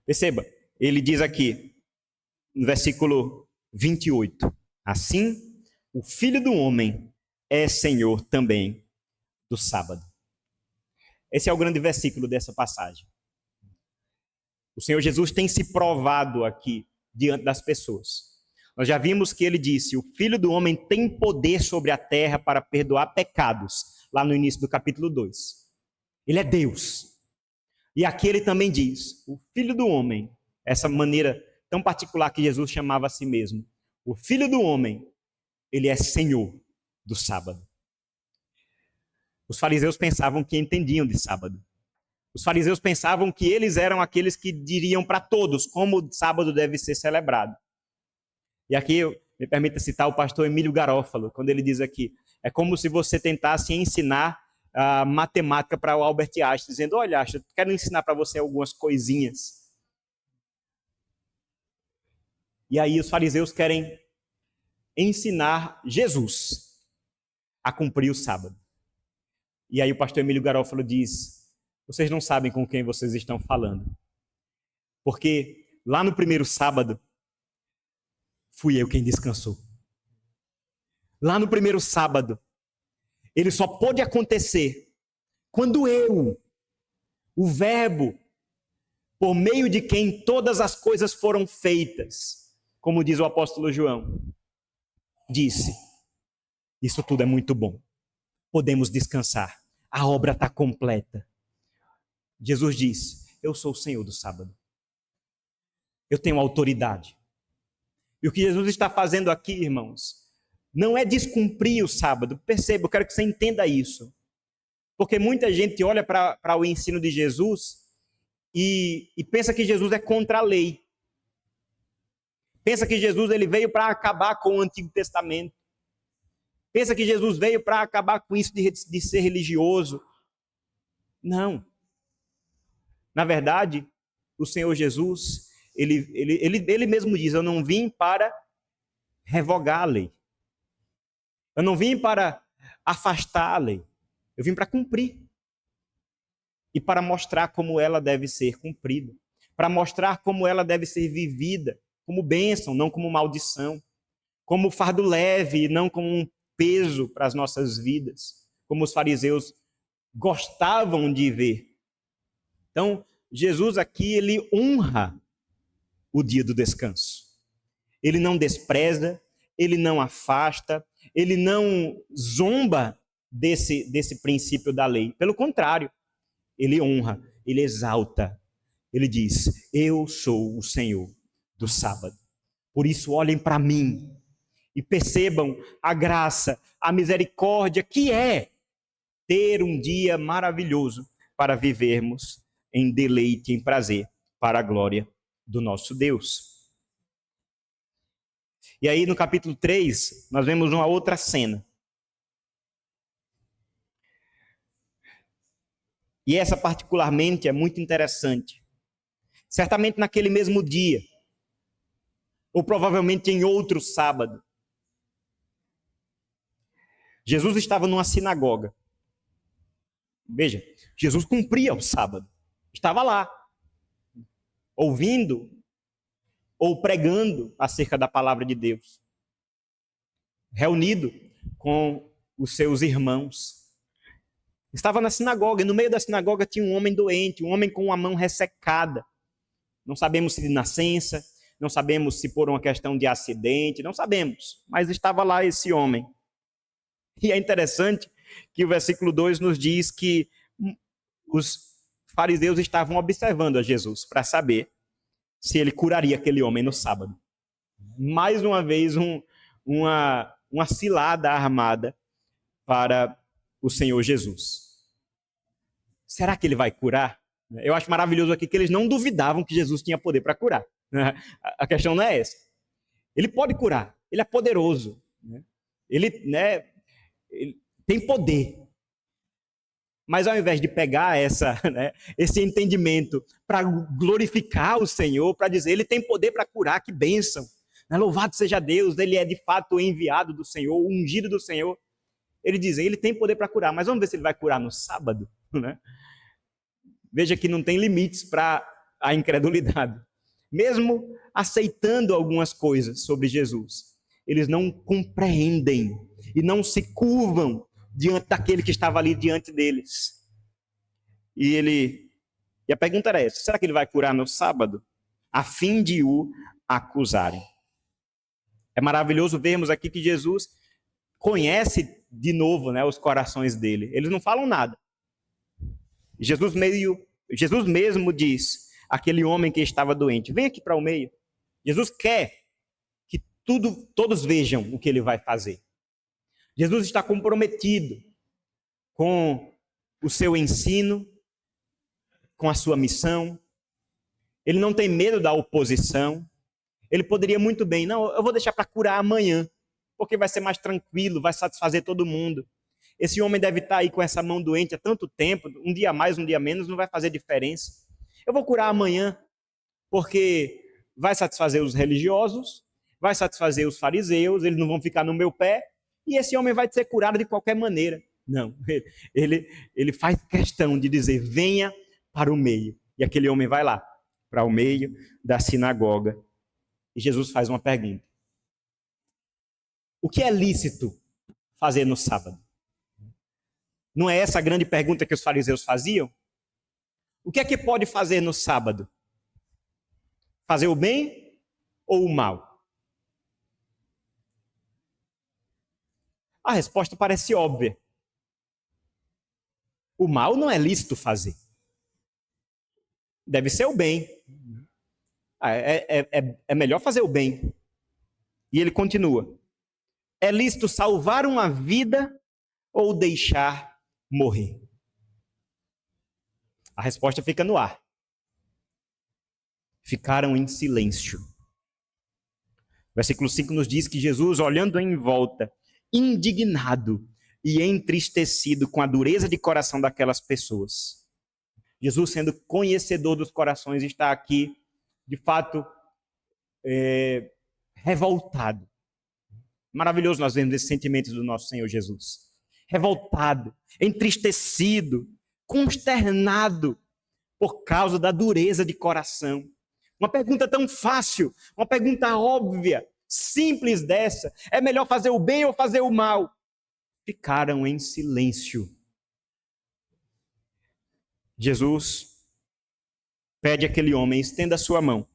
Perceba, ele diz aqui, no versículo 28, assim o Filho do Homem é Senhor também do sábado. Esse é o grande versículo dessa passagem. O Senhor Jesus tem se provado aqui diante das pessoas. Nós já vimos que ele disse, o Filho do Homem tem poder sobre a terra para perdoar pecados, lá no início do capítulo 2. Ele é Deus. E aqui ele também diz, o Filho do Homem, essa maneira tão particular que Jesus chamava a si mesmo, o Filho do Homem, ele é Senhor do sábado. Os fariseus pensavam que entendiam de sábado. Os fariseus pensavam que eles eram aqueles que diriam para todos como o sábado deve ser celebrado. E aqui me permita citar o pastor Emílio Garófalo, quando ele diz aqui, é como se você tentasse ensinar a matemática para o Albert Einstein, dizendo, olha, Einstein, eu quero ensinar para você algumas coisinhas. E aí os fariseus querem ensinar Jesus a cumprir o sábado. E aí o pastor Emílio Garófalo diz, vocês não sabem com quem vocês estão falando. Porque lá no primeiro sábado, fui eu quem descansou. Lá no primeiro sábado, ele só pôde acontecer quando eu, o Verbo, por meio de quem todas as coisas foram feitas, como diz o apóstolo João, disse, isso tudo é muito bom, podemos descansar, a obra está completa. Jesus disse, eu sou o Senhor do sábado, eu tenho autoridade. E o que Jesus está fazendo aqui, irmãos, não é descumprir o sábado. Perceba, eu quero que você entenda isso. Porque muita gente olha para o ensino de Jesus e pensa que Jesus é contra a lei. Pensa que Jesus ele veio para acabar com o Antigo Testamento. Pensa que Jesus veio para acabar com isso de ser religioso. Não. Na verdade, o Senhor Jesus, ele mesmo diz, eu não vim para revogar a lei. Eu não vim para afastar a lei. Eu vim para cumprir. E para mostrar como ela deve ser cumprida. Para mostrar como ela deve ser vivida. Como bênção, não como maldição. Como fardo leve, não como um peso para as nossas vidas. Como os fariseus gostavam de ver. Então, Jesus aqui, ele honra o dia do descanso. Ele não despreza, ele não afasta, ele não zomba desse princípio da lei. Pelo contrário, ele honra, ele exalta. Ele diz, eu sou o Senhor do sábado. Por isso, olhem para mim e percebam a graça, a misericórdia que é ter um dia maravilhoso para vivermos em deleite, em prazer, para a glória do nosso Deus. E aí no capítulo 3, nós vemos uma outra cena. E essa particularmente é muito interessante. Certamente naquele mesmo dia, ou provavelmente em outro sábado, Jesus estava numa sinagoga. Veja, Jesus cumpria o sábado. Estava lá, ouvindo ou pregando acerca da palavra de Deus. Reunido com os seus irmãos. Estava na sinagoga, e no meio da sinagoga tinha um homem doente, um homem com uma mão ressecada. Não sabemos se de nascença, não sabemos se por uma questão de acidente, não sabemos, mas estava lá esse homem. E é interessante que o versículo 2 nos diz que os fariseus estavam observando a Jesus para saber se ele curaria aquele homem no sábado. Mais uma vez, uma cilada armada para o Senhor Jesus. Será que ele vai curar? Eu acho maravilhoso aqui que eles não duvidavam que Jesus tinha poder para curar. A questão não é essa. Ele pode curar, ele é poderoso. Ele tem poder. Mas ao invés de pegar esse entendimento para glorificar o Senhor, para dizer, ele tem poder para curar, que bênção. Louvado seja Deus, ele é de fato o enviado do Senhor, o ungido do Senhor. Ele diz, ele tem poder para curar, mas vamos ver se ele vai curar no sábado. Veja que não tem limites para a incredulidade. Mesmo aceitando algumas coisas sobre Jesus, eles não compreendem e não se curvam diante daquele que estava ali diante deles. E a pergunta era essa: será que ele vai curar no sábado? A fim de o acusarem. É maravilhoso vermos aqui que Jesus conhece de novo, né, os corações dele. Eles não falam nada. Jesus mesmo diz àquele homem que estava doente: vem aqui para o meio. Jesus quer que todos vejam o que ele vai fazer. Jesus está comprometido com o seu ensino, com a sua missão. Ele não tem medo da oposição. Ele poderia muito bem: não, eu vou deixar para curar amanhã, porque vai ser mais tranquilo, vai satisfazer todo mundo. Esse homem deve estar aí com essa mão doente há tanto tempo, um dia mais, um dia menos, não vai fazer diferença. Eu vou curar amanhã, porque vai satisfazer os religiosos, vai satisfazer os fariseus, eles não vão ficar no meu pé, e esse homem vai ser curado de qualquer maneira. Não, ele faz questão de dizer: venha para o meio. E aquele homem vai lá, para o meio da sinagoga. E Jesus faz uma pergunta: o que é lícito fazer no sábado? Não é essa a grande pergunta que os fariseus faziam? O que é que pode fazer no sábado? Fazer o bem ou o mal? A resposta parece óbvia. O mal não é lícito fazer. Deve ser o bem. É melhor fazer o bem. E ele continua: é lícito salvar uma vida ou deixar morrer? A resposta fica no ar. Ficaram em silêncio. Versículo 5 nos diz que Jesus, olhando em volta, indignado e entristecido com a dureza de coração daquelas pessoas. Jesus, sendo conhecedor dos corações, está aqui, de fato, revoltado. Maravilhoso nós vemos esses sentimentos do nosso Senhor Jesus. Revoltado, entristecido, consternado por causa da dureza de coração. Uma pergunta tão fácil, uma pergunta óbvia, simples dessa: é melhor fazer o bem ou fazer o mal? Ficaram em silêncio. Jesus pede àquele homem: estenda a sua mão.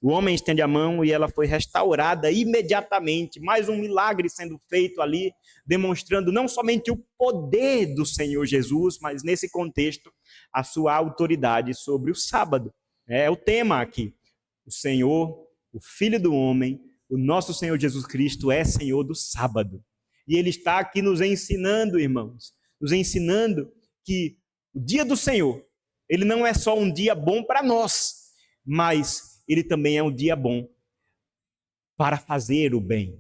O homem estende a mão e ela foi restaurada imediatamente. Mais um milagre sendo feito ali, demonstrando não somente o poder do Senhor Jesus, mas nesse contexto, a sua autoridade sobre o sábado. É o tema aqui. O Senhor, o Filho do Homem, o nosso Senhor Jesus Cristo é Senhor do sábado. E Ele está aqui nos ensinando, irmãos, nos ensinando que o dia do Senhor, ele não é só um dia bom para nós, mas ele também é um dia bom para fazer o bem,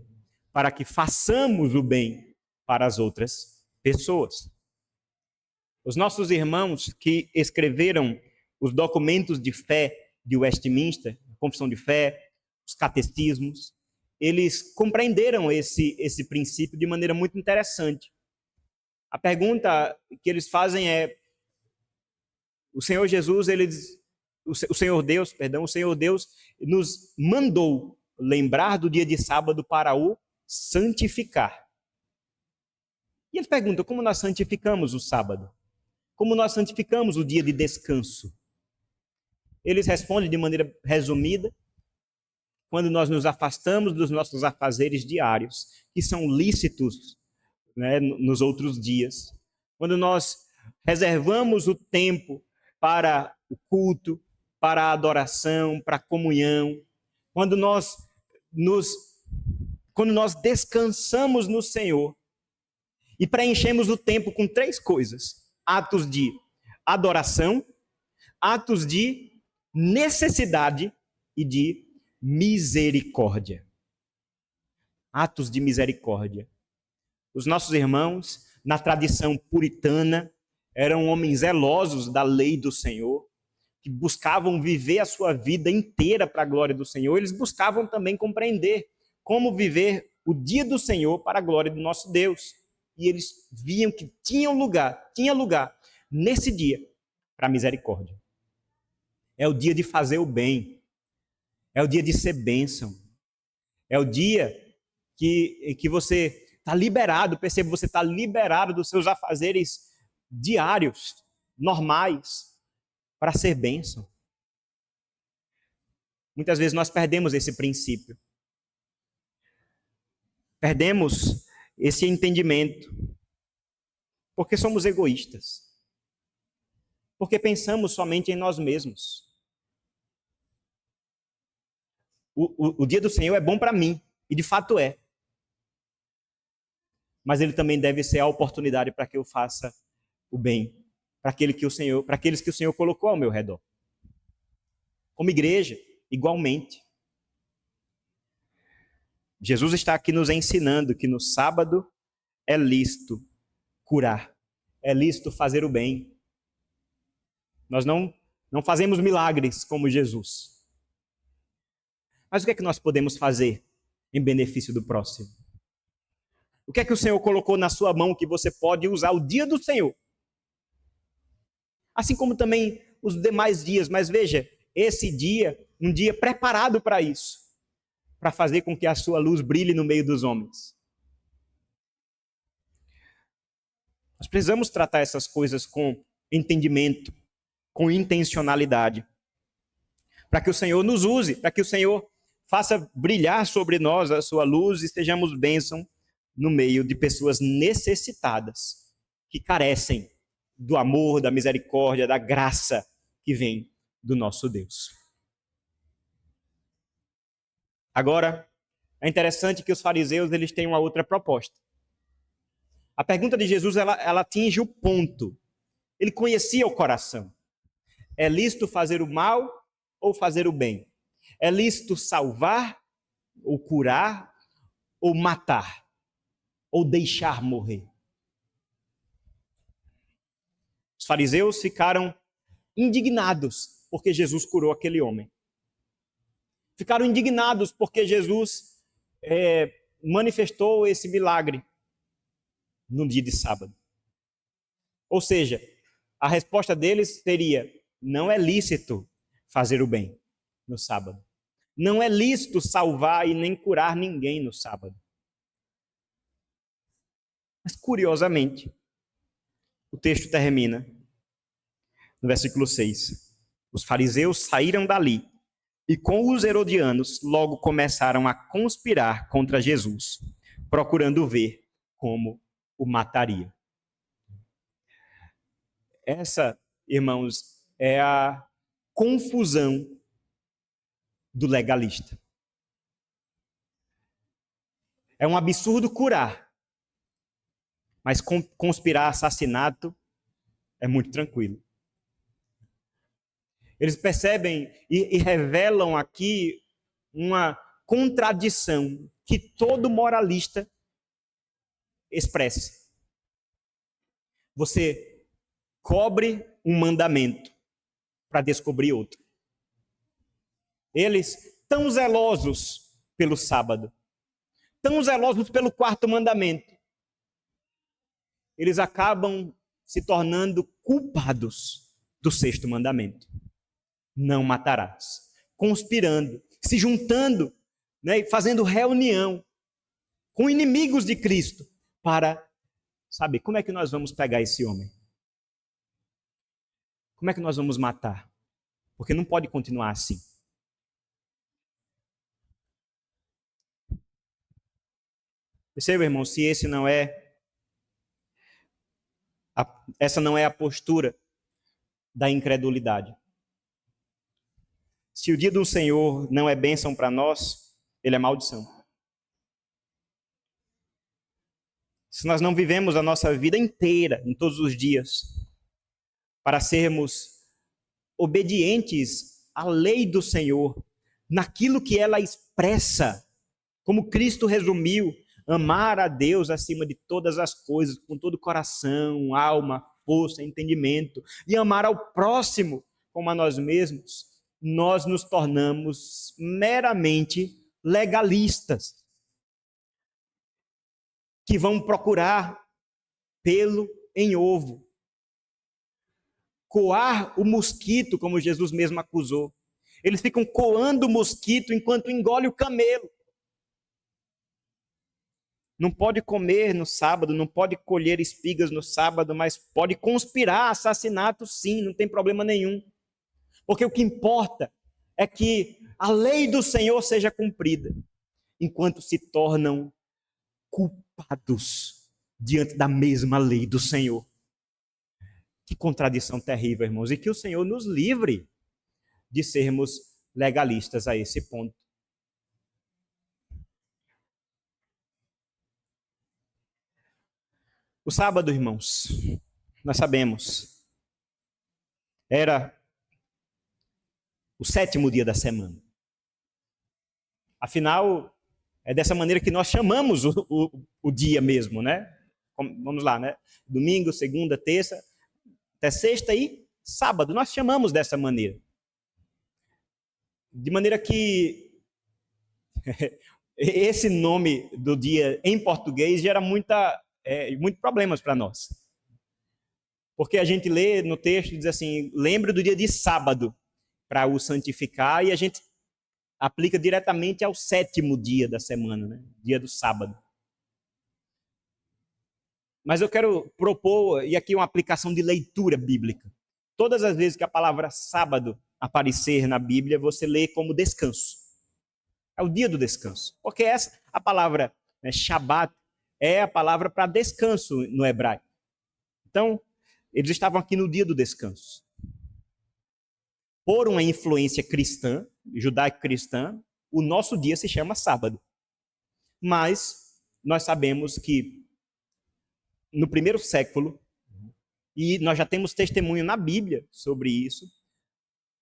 para que façamos o bem para as outras pessoas. Os nossos irmãos que escreveram os documentos de fé de Westminster, a Confissão de Fé, os catecismos, eles compreenderam esse princípio de maneira muito interessante. A pergunta que eles fazem é: o Senhor Jesus, o Senhor Deus nos mandou lembrar do dia de sábado para o santificar. E eles perguntam: como nós santificamos o sábado? Como nós santificamos o dia de descanso? Eles respondem de maneira resumida: quando nós nos afastamos dos nossos afazeres diários, que são lícitos, né, nos outros dias. Quando nós reservamos o tempo para o culto, para a adoração, para a comunhão. Quando nós descansamos no Senhor e preenchemos o tempo com 3 coisas: atos de adoração, atos de necessidade e de misericórdia. Atos de misericórdia. Os nossos irmãos, na tradição puritana, eram homens zelosos da lei do Senhor, que buscavam viver a sua vida inteira para a glória do Senhor. Eles buscavam também compreender como viver o dia do Senhor para a glória do nosso Deus. E eles viam que tinha lugar nesse dia para a misericórdia. É o dia de fazer o bem. É o dia de ser bênção. É o dia que você está liberado, perceba, você está liberado dos seus afazeres diários, normais, para ser bênção. Muitas vezes nós perdemos esse princípio. Perdemos esse entendimento. Porque somos egoístas. Porque pensamos somente em nós mesmos. O dia do Senhor é bom para mim, e de fato é. Mas ele também deve ser a oportunidade para que eu faça o bem para aqueles que o Senhor colocou ao meu redor. Como igreja, igualmente. Jesus está aqui nos ensinando que no sábado é lícito curar, é lícito fazer o bem. Nós não fazemos milagres como Jesus. Mas o que é que nós podemos fazer em benefício do próximo? O que é que o Senhor colocou na sua mão que você pode usar o dia do Senhor? Assim como também os demais dias. Mas veja, esse dia, um dia preparado para isso. Para fazer com que a sua luz brilhe no meio dos homens. Nós precisamos tratar essas coisas com entendimento, com intencionalidade. Para que o Senhor nos use, para que o Senhor faça brilhar sobre nós a sua luz e sejamos bênção no meio de pessoas necessitadas, que carecem do amor, da misericórdia, da graça que vem do nosso Deus. Agora, é interessante que os fariseus eles têm uma outra proposta. A pergunta de Jesus ela atinge o ponto. Ele conhecia o coração. É lícito fazer o mal ou fazer o bem? É lícito salvar ou curar ou matar? Ou deixar morrer? Os fariseus ficaram indignados porque Jesus curou aquele homem. Ficaram indignados porque Jesus manifestou esse milagre no dia de sábado. Ou seja, a resposta deles seria: não é lícito fazer o bem no sábado. Não é lícito salvar e nem curar ninguém no sábado. Mas, curiosamente, o texto termina no versículo 6. Os fariseus saíram dali e com os herodianos logo começaram a conspirar contra Jesus, procurando ver como o mataria. Essa, irmãos, é a confusão do legalista. É um absurdo curar, mas conspirar assassinato é muito tranquilo. Eles percebem e revelam aqui uma contradição que todo moralista expressa. Você cobre um mandamento para descobrir outro. Eles, tão zelosos pelo sábado, tão zelosos pelo quarto mandamento, eles acabam se tornando culpados do sexto mandamento. Não matarás. Conspirando, se juntando, né, fazendo reunião com inimigos de Cristo para saber como é que nós vamos pegar esse homem. Como é que nós vamos matar? Porque não pode continuar assim. Perceba, irmão, se essa não é a postura da incredulidade. Se o dia do Senhor não é bênção para nós, ele é maldição. Se nós não vivemos a nossa vida inteira, em todos os dias, para sermos obedientes à lei do Senhor, naquilo que ela expressa, como Cristo resumiu, amar a Deus acima de todas as coisas, com todo o coração, alma, força, entendimento, e amar ao próximo como a nós mesmos, nós nos tornamos meramente legalistas, que vão procurar pelo em ovo, coar o mosquito, como Jesus mesmo acusou. Eles ficam coando o mosquito enquanto engole o camelo. Não pode comer no sábado, não pode colher espigas no sábado, mas pode conspirar assassinato sim, não tem problema nenhum. Porque o que importa é que a lei do Senhor seja cumprida, enquanto se tornam culpados diante da mesma lei do Senhor. Que contradição terrível, irmãos, e que o Senhor nos livre de sermos legalistas a esse ponto. O sábado, irmãos, nós sabemos, era o 7º dia da semana. Afinal, é dessa maneira que nós chamamos o dia mesmo, né? Vamos lá, né? Domingo, segunda, terça, até sexta e sábado. Nós chamamos dessa maneira. De maneira que esse nome do dia em português gera muitos problemas para nós. Porque a gente lê no texto e diz assim, lembre do dia de sábado para o santificar, e a gente aplica diretamente ao 7º dia da semana, né? Dia do sábado. Mas eu quero propor, e aqui uma aplicação de leitura bíblica. Todas as vezes que a palavra sábado aparecer na Bíblia, você lê como descanso. É o dia do descanso. Porque a palavra Shabat é a palavra para descanso no hebraico. Então, eles estavam aqui no dia do descanso. Por uma influência cristã, judaico-cristã, o nosso dia se chama sábado. Mas nós sabemos que no 1º século, e nós já temos testemunho na Bíblia sobre isso,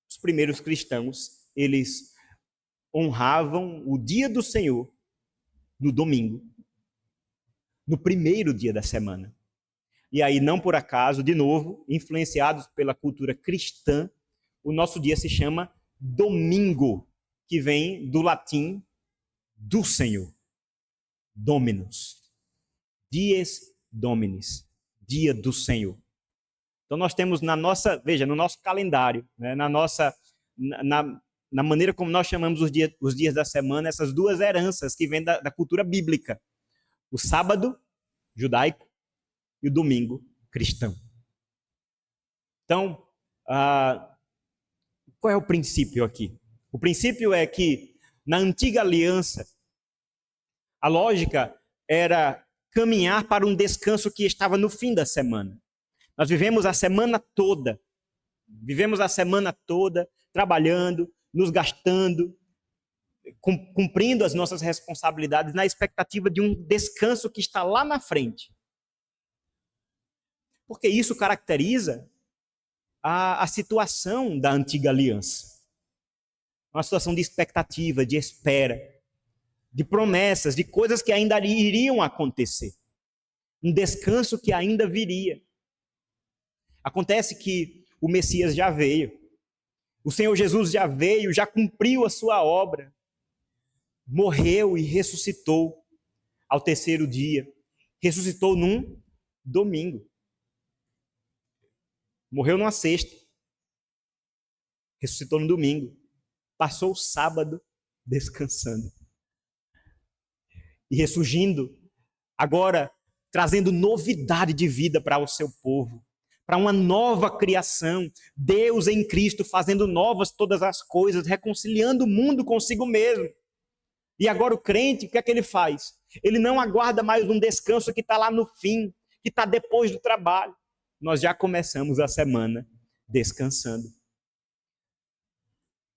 os primeiros cristãos, eles honravam o dia do Senhor no domingo, no 1º dia da semana. E aí, não por acaso, de novo, influenciados pela cultura cristã, o nosso dia se chama domingo, que vem do latim do Senhor. Dominus. Dies Dominis. Dia do Senhor. Então nós temos no nosso calendário, né, na maneira como nós chamamos os dias da semana, essas duas heranças que vêm da cultura bíblica. O sábado judaico e o domingo cristão. Então, qual é o princípio aqui? O princípio é que, na antiga aliança, a lógica era caminhar para um descanso que estava no fim da semana. Nós vivemos a semana toda trabalhando, nos gastando, cumprindo as nossas responsabilidades na expectativa de um descanso que está lá na frente. Porque isso caracteriza a situação da antiga aliança. Uma situação de expectativa, de espera, de promessas, de coisas que ainda iriam acontecer. Um descanso que ainda viria. Acontece que o Messias já veio. O Senhor Jesus já veio, já cumpriu a sua obra. Morreu e ressuscitou ao 3º dia. Ressuscitou num domingo. Morreu numa sexta. Ressuscitou no domingo. Passou o sábado descansando. E ressurgindo, agora trazendo novidade de vida para o seu povo. Para uma nova criação. Deus em Cristo fazendo novas todas as coisas, reconciliando o mundo consigo mesmo. E agora o crente, o que é que ele faz? Ele não aguarda mais um descanso que está lá no fim, que está depois do trabalho. Nós já começamos a semana descansando.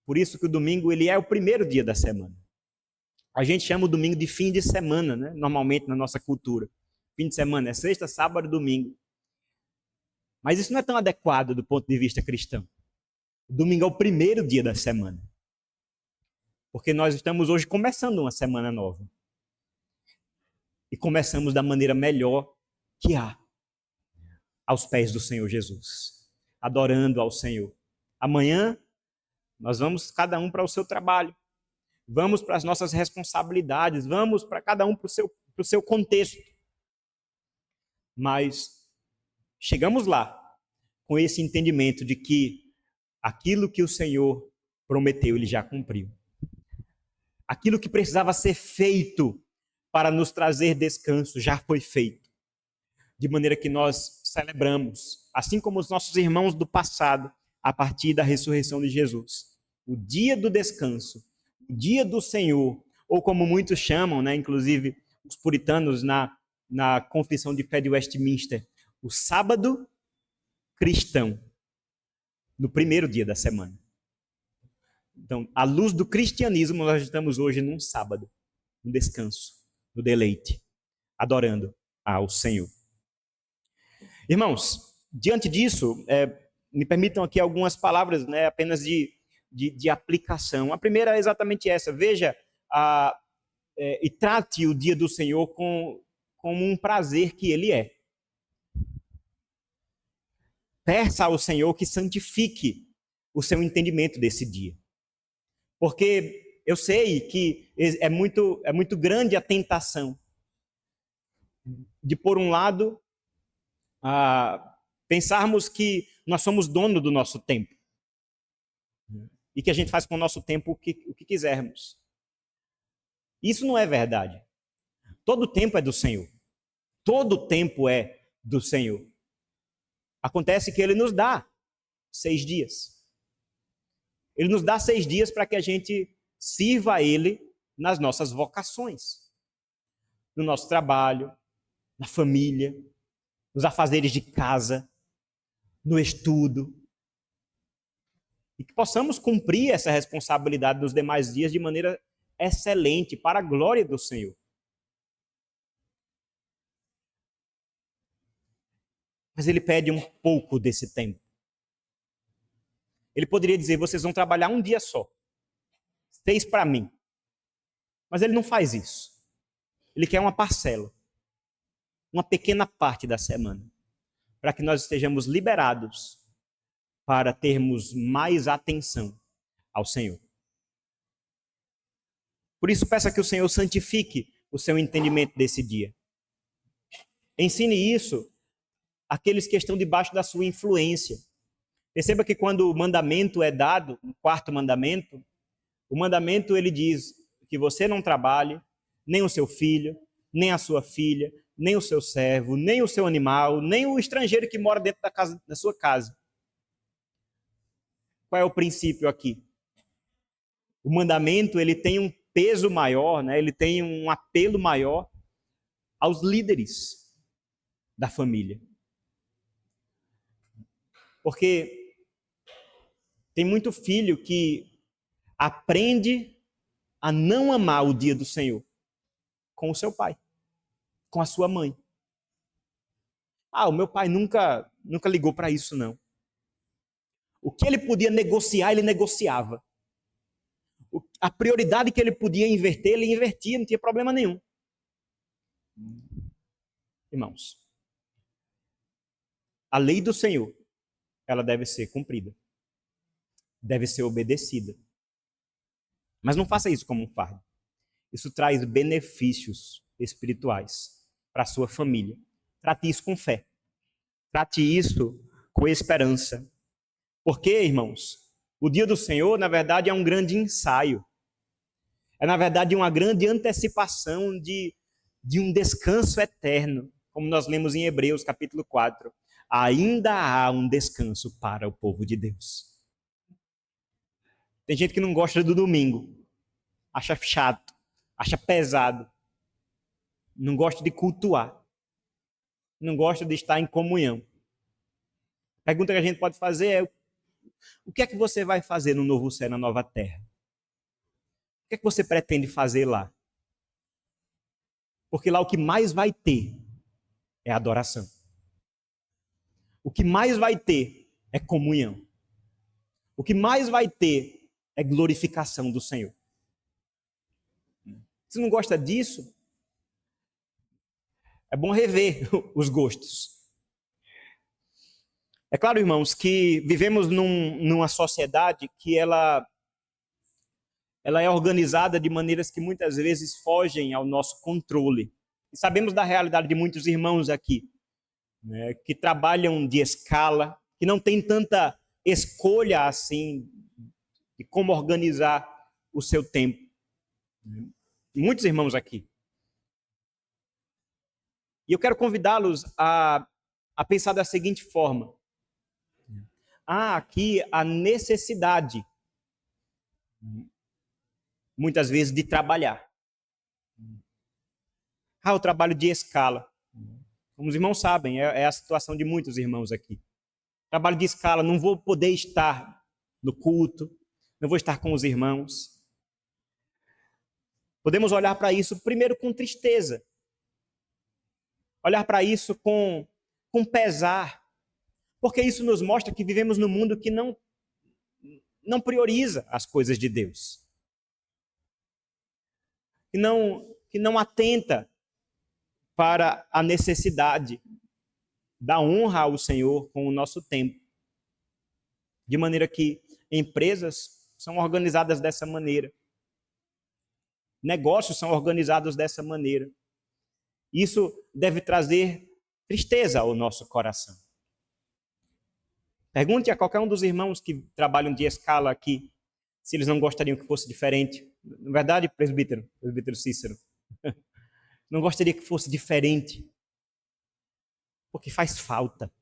Por isso que o domingo ele é o 1º dia da semana. A gente chama o domingo de fim de semana, né? Normalmente na nossa cultura. Fim de semana é sexta, sábado, domingo. Mas isso não é tão adequado do ponto de vista cristão. O domingo é o 1º dia da semana. Porque nós estamos hoje começando uma semana nova. E começamos da maneira melhor que há. Aos pés do Senhor Jesus. Adorando ao Senhor. Amanhã, nós vamos cada um para o seu trabalho. Vamos para as nossas responsabilidades. Vamos para cada um para o seu contexto. Mas chegamos lá com esse entendimento de que aquilo que o Senhor prometeu, Ele já cumpriu. Aquilo que precisava ser feito para nos trazer descanso já foi feito. De maneira que nós celebramos, assim como os nossos irmãos do passado, a partir da ressurreição de Jesus. O dia do descanso, o dia do Senhor, ou como muitos chamam, né, inclusive os puritanos na Confissão de Fé de Westminster, o sábado cristão, no primeiro dia da semana. Então, à luz do cristianismo, nós estamos hoje num sábado, no descanso, no deleite, adorando ao Senhor. Irmãos, diante disso, me permitam aqui algumas palavras, né, apenas de aplicação. A primeira é exatamente essa. Veja e trate o dia do Senhor como um prazer que ele é. Peça ao Senhor que santifique o seu entendimento desse dia. Porque eu sei que é muito grande a tentação de, por um lado, pensarmos que nós somos dono do nosso tempo e que a gente faz com o nosso tempo o que quisermos. Isso não é verdade. Todo o tempo é do Senhor. Todo o tempo é do Senhor. Acontece que Ele nos dá 6 dias. Ele nos dá 6 dias para que a gente sirva a Ele nas nossas vocações, no nosso trabalho, na família, nos afazeres de casa, no estudo. E que possamos cumprir essa responsabilidade nos demais dias de maneira excelente, para a glória do Senhor. Mas Ele pede um pouco desse tempo. Ele poderia dizer, vocês vão trabalhar um dia só. 6 para mim. Mas Ele não faz isso. Ele quer uma parcela. Uma pequena parte da semana. Para que nós estejamos liberados para termos mais atenção ao Senhor. Por isso, peça que o Senhor santifique o seu entendimento desse dia. Ensine isso àqueles que estão debaixo da sua influência. Perceba que quando o mandamento é dado, o 4º mandamento, o mandamento ele diz que você não trabalhe, nem o seu filho, nem a sua filha, nem o seu servo, nem o seu animal, nem o estrangeiro que mora dentro da sua casa. Qual é o princípio aqui? O mandamento ele tem um peso maior, né? Ele tem um apelo maior aos líderes da família. Porque tem muito filho que aprende a não amar o dia do Senhor com o seu pai, com a sua mãe. O meu pai nunca ligou para isso, não. O que ele podia negociar, ele negociava. A prioridade que ele podia inverter, ele invertia, não tinha problema nenhum. Irmãos, a lei do Senhor, ela deve ser cumprida. Deve ser obedecida. Mas não faça isso como um fardo. Isso traz benefícios espirituais para a sua família. Trate isso com fé. Trate isso com esperança. Porque, irmãos, o dia do Senhor, na verdade, é um grande ensaio. É, na verdade, uma grande antecipação de um descanso eterno, como nós lemos em Hebreus, capítulo 4. Ainda há um descanso para o povo de Deus. Tem gente que não gosta do domingo, acha chato, acha pesado, não gosta de cultuar, não gosta de estar em comunhão. A pergunta que a gente pode fazer é: o que é que você vai fazer no novo céu, na nova terra? O que é que você pretende fazer lá? Porque lá o que mais vai ter é adoração. O que mais vai ter é comunhão. O que mais vai ter é glorificação do Senhor. Se não gosta disso, é bom rever os gostos. É claro, irmãos, que vivemos numa sociedade que ela é organizada de maneiras que muitas vezes fogem ao nosso controle. E sabemos da realidade de muitos irmãos aqui, né, que trabalham de escala, que não têm tanta escolha assim de como organizar o seu tempo. Muitos irmãos aqui. E eu quero convidá-los a pensar da seguinte forma. Há aqui a necessidade, muitas vezes, de trabalhar. O trabalho de escala. Como os irmãos sabem, é a situação de muitos irmãos aqui. Trabalho de escala, não vou poder estar no culto, não vou estar com os irmãos. Podemos olhar para isso primeiro com tristeza. Olhar para isso com pesar. Porque isso nos mostra que vivemos num mundo que não prioriza as coisas de Deus. Que não atenta para a necessidade da honra ao Senhor com o nosso tempo. De maneira que empresas são organizadas dessa maneira. Negócios são organizados dessa maneira. Isso deve trazer tristeza ao nosso coração. Pergunte a qualquer um dos irmãos que trabalham de escala aqui se eles não gostariam que fosse diferente. Na verdade, presbítero Cícero, não gostaria que fosse diferente, porque faz falta.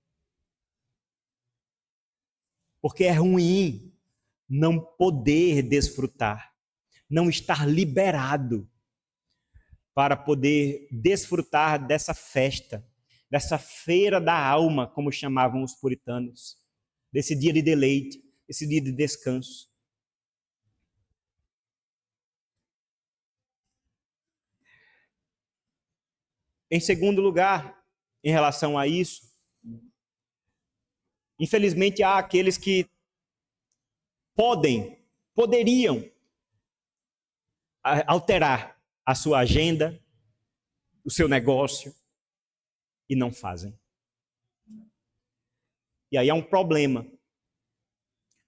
Porque é ruim não poder desfrutar, não estar liberado para poder desfrutar dessa festa, dessa feira da alma, como chamavam os puritanos, desse dia de deleite, esse dia de descanso. Em segundo lugar, em relação a isso, infelizmente há aqueles que poderiam alterar a sua agenda, o seu negócio, e não fazem. E aí é um problema.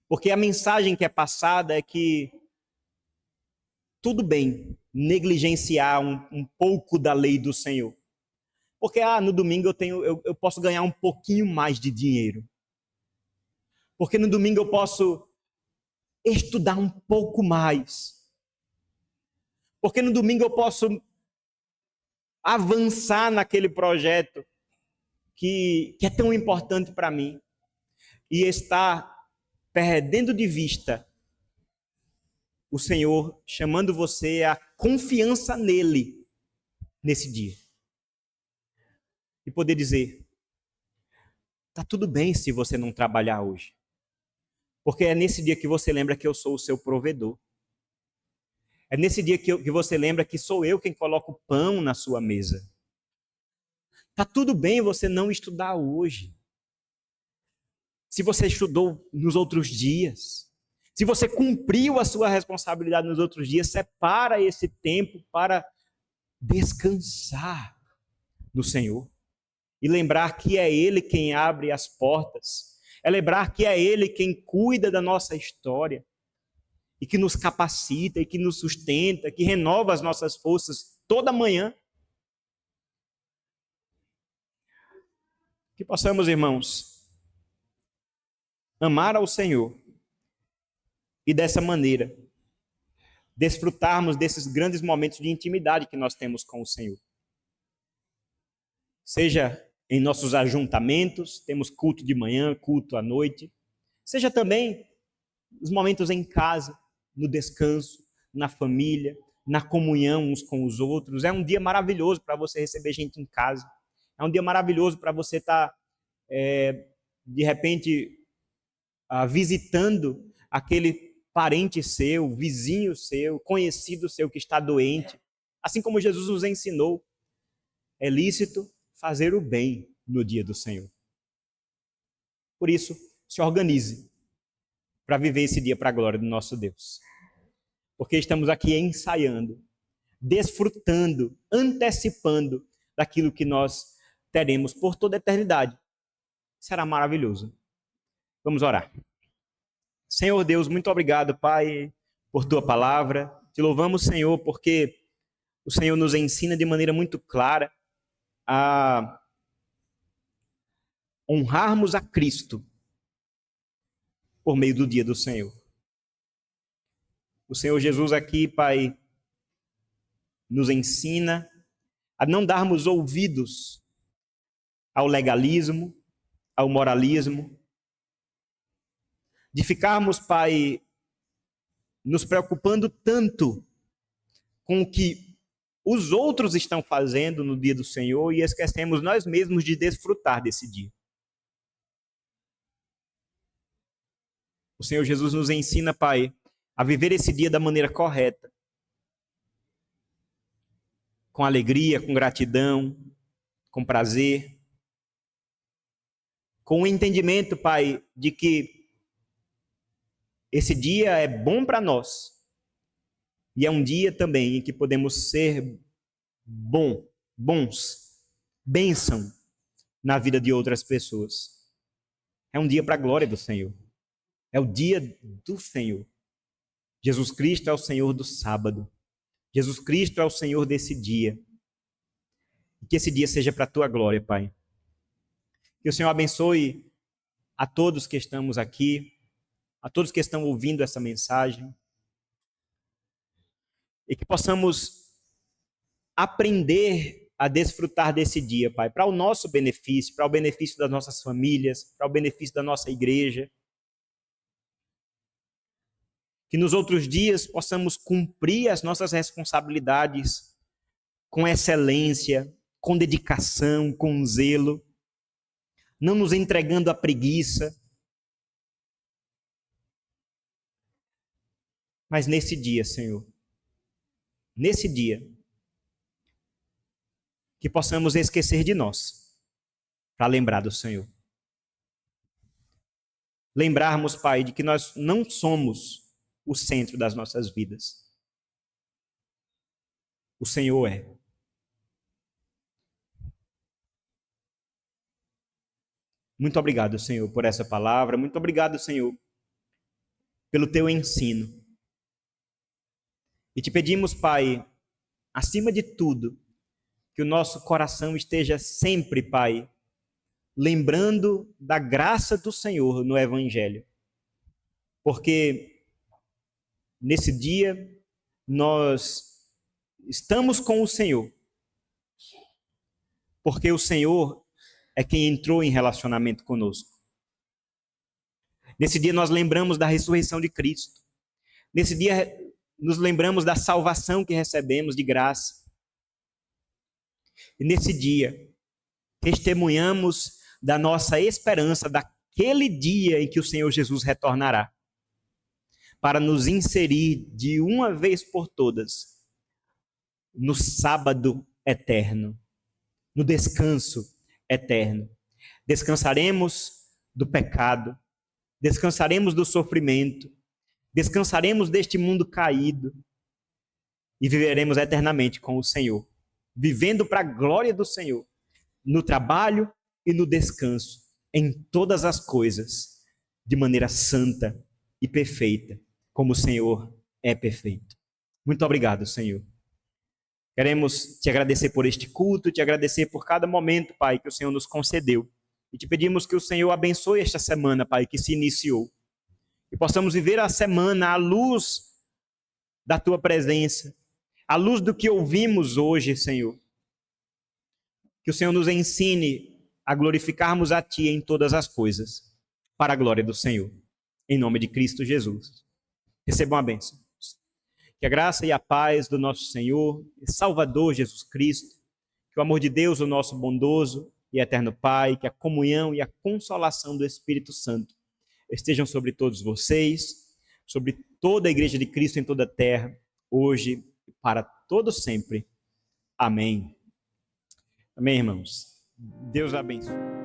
Porque a mensagem que é passada é que tudo bem negligenciar um pouco da lei do Senhor. Porque no domingo eu posso ganhar um pouquinho mais de dinheiro. Porque no domingo eu posso estudar um pouco mais. Porque no domingo eu posso avançar naquele projeto que é tão importante para mim. E estar perdendo de vista o Senhor chamando você a confiança nele nesse dia. E poder dizer, tá tudo bem se você não trabalhar hoje. Porque é nesse dia que você lembra que eu sou o seu provedor. É nesse dia que você lembra que sou eu quem coloca o pão na sua mesa. Tá tudo bem você não estudar hoje. Se você estudou nos outros dias, se você cumpriu a sua responsabilidade nos outros dias, separa esse tempo para descansar no Senhor. E lembrar que é Ele quem abre as portas. É lembrar que é Ele quem cuida da nossa história. E que nos capacita, e que nos sustenta, que renova as nossas forças toda manhã. Que possamos, irmãos, amar ao Senhor e dessa maneira desfrutarmos desses grandes momentos de intimidade que nós temos com o Senhor. Seja em nossos ajuntamentos, temos culto de manhã, culto à noite, seja também os momentos em casa, no descanso, na família, na comunhão uns com os outros. É um dia maravilhoso para você receber gente em casa. É um dia maravilhoso para você estar, de repente, visitando aquele parente seu, vizinho seu, conhecido seu que está doente. Assim como Jesus nos ensinou, é lícito fazer o bem no dia do Senhor. Por isso, se organize para viver esse dia para a glória do nosso Deus. Porque estamos aqui ensaiando, desfrutando, antecipando daquilo que nós teremos por toda a eternidade. Será maravilhoso. Vamos orar. Senhor Deus, muito obrigado, Pai, por Tua palavra. Te louvamos, Senhor, porque o Senhor nos ensina de maneira muito clara a honrarmos a Cristo por meio do dia do Senhor. O Senhor Jesus aqui, Pai, nos ensina a não darmos ouvidos ao legalismo, ao moralismo, de ficarmos, Pai, nos preocupando tanto com o que os outros estão fazendo no dia do Senhor e esquecemos nós mesmos de desfrutar desse dia. O Senhor Jesus nos ensina, Pai, a viver esse dia da maneira correta, com alegria, com gratidão, com prazer, com o entendimento, Pai, de que esse dia é bom para nós e é um dia também em que podemos ser bons, bênção na vida de outras pessoas. É um dia para a glória do Senhor. É o dia do Senhor. Jesus Cristo é o Senhor do sábado. Jesus Cristo é o Senhor desse dia. E que esse dia seja para a tua glória, Pai. Que o Senhor abençoe a todos que estamos aqui, a todos que estão ouvindo essa mensagem. E que possamos aprender a desfrutar desse dia, Pai, para o nosso benefício, para o benefício das nossas famílias, para o benefício da nossa igreja. Que nos outros dias possamos cumprir as nossas responsabilidades com excelência, com dedicação, com zelo, não nos entregando à preguiça. Mas nesse dia, Senhor, nesse dia, que possamos esquecer de nós, para lembrar do Senhor. Lembrarmos, Pai, de que nós não somos o centro das nossas vidas. O Senhor é. Muito obrigado, Senhor, por essa palavra. Muito obrigado, Senhor, pelo teu ensino. E te pedimos, Pai, acima de tudo, que o nosso coração esteja sempre, Pai, lembrando da graça do Senhor no Evangelho. Porque nesse dia nós estamos com o Senhor. Porque o Senhor é quem entrou em relacionamento conosco. Nesse dia nós lembramos da ressurreição de Cristo. Nesse dia nos lembramos da salvação que recebemos de graça. E nesse dia testemunhamos da nossa esperança daquele dia em que o Senhor Jesus retornará, para nos inserir de uma vez por todas no sábado eterno, no descanso eterno. Descansaremos do pecado, descansaremos do sofrimento, descansaremos deste mundo caído e viveremos eternamente com o Senhor, vivendo para a glória do Senhor, no trabalho e no descanso, em todas as coisas, de maneira santa e perfeita, como o Senhor é perfeito. Muito obrigado, Senhor. Queremos te agradecer por este culto, te agradecer por cada momento, Pai, que o Senhor nos concedeu. E te pedimos que o Senhor abençoe esta semana, Pai, que se iniciou. E possamos viver a semana à luz da tua presença, à luz do que ouvimos hoje, Senhor. Que o Senhor nos ensine a glorificarmos a ti em todas as coisas, para a glória do Senhor. Em nome de Cristo Jesus. Recebam a bênção. Que a graça e a paz do nosso Senhor e Salvador Jesus Cristo, que o amor de Deus, o nosso bondoso e eterno Pai, que a comunhão e a consolação do Espírito Santo estejam sobre todos vocês, sobre toda a Igreja de Cristo em toda a terra, hoje e para todo sempre. Amém. Amém, irmãos. Deus abençoe.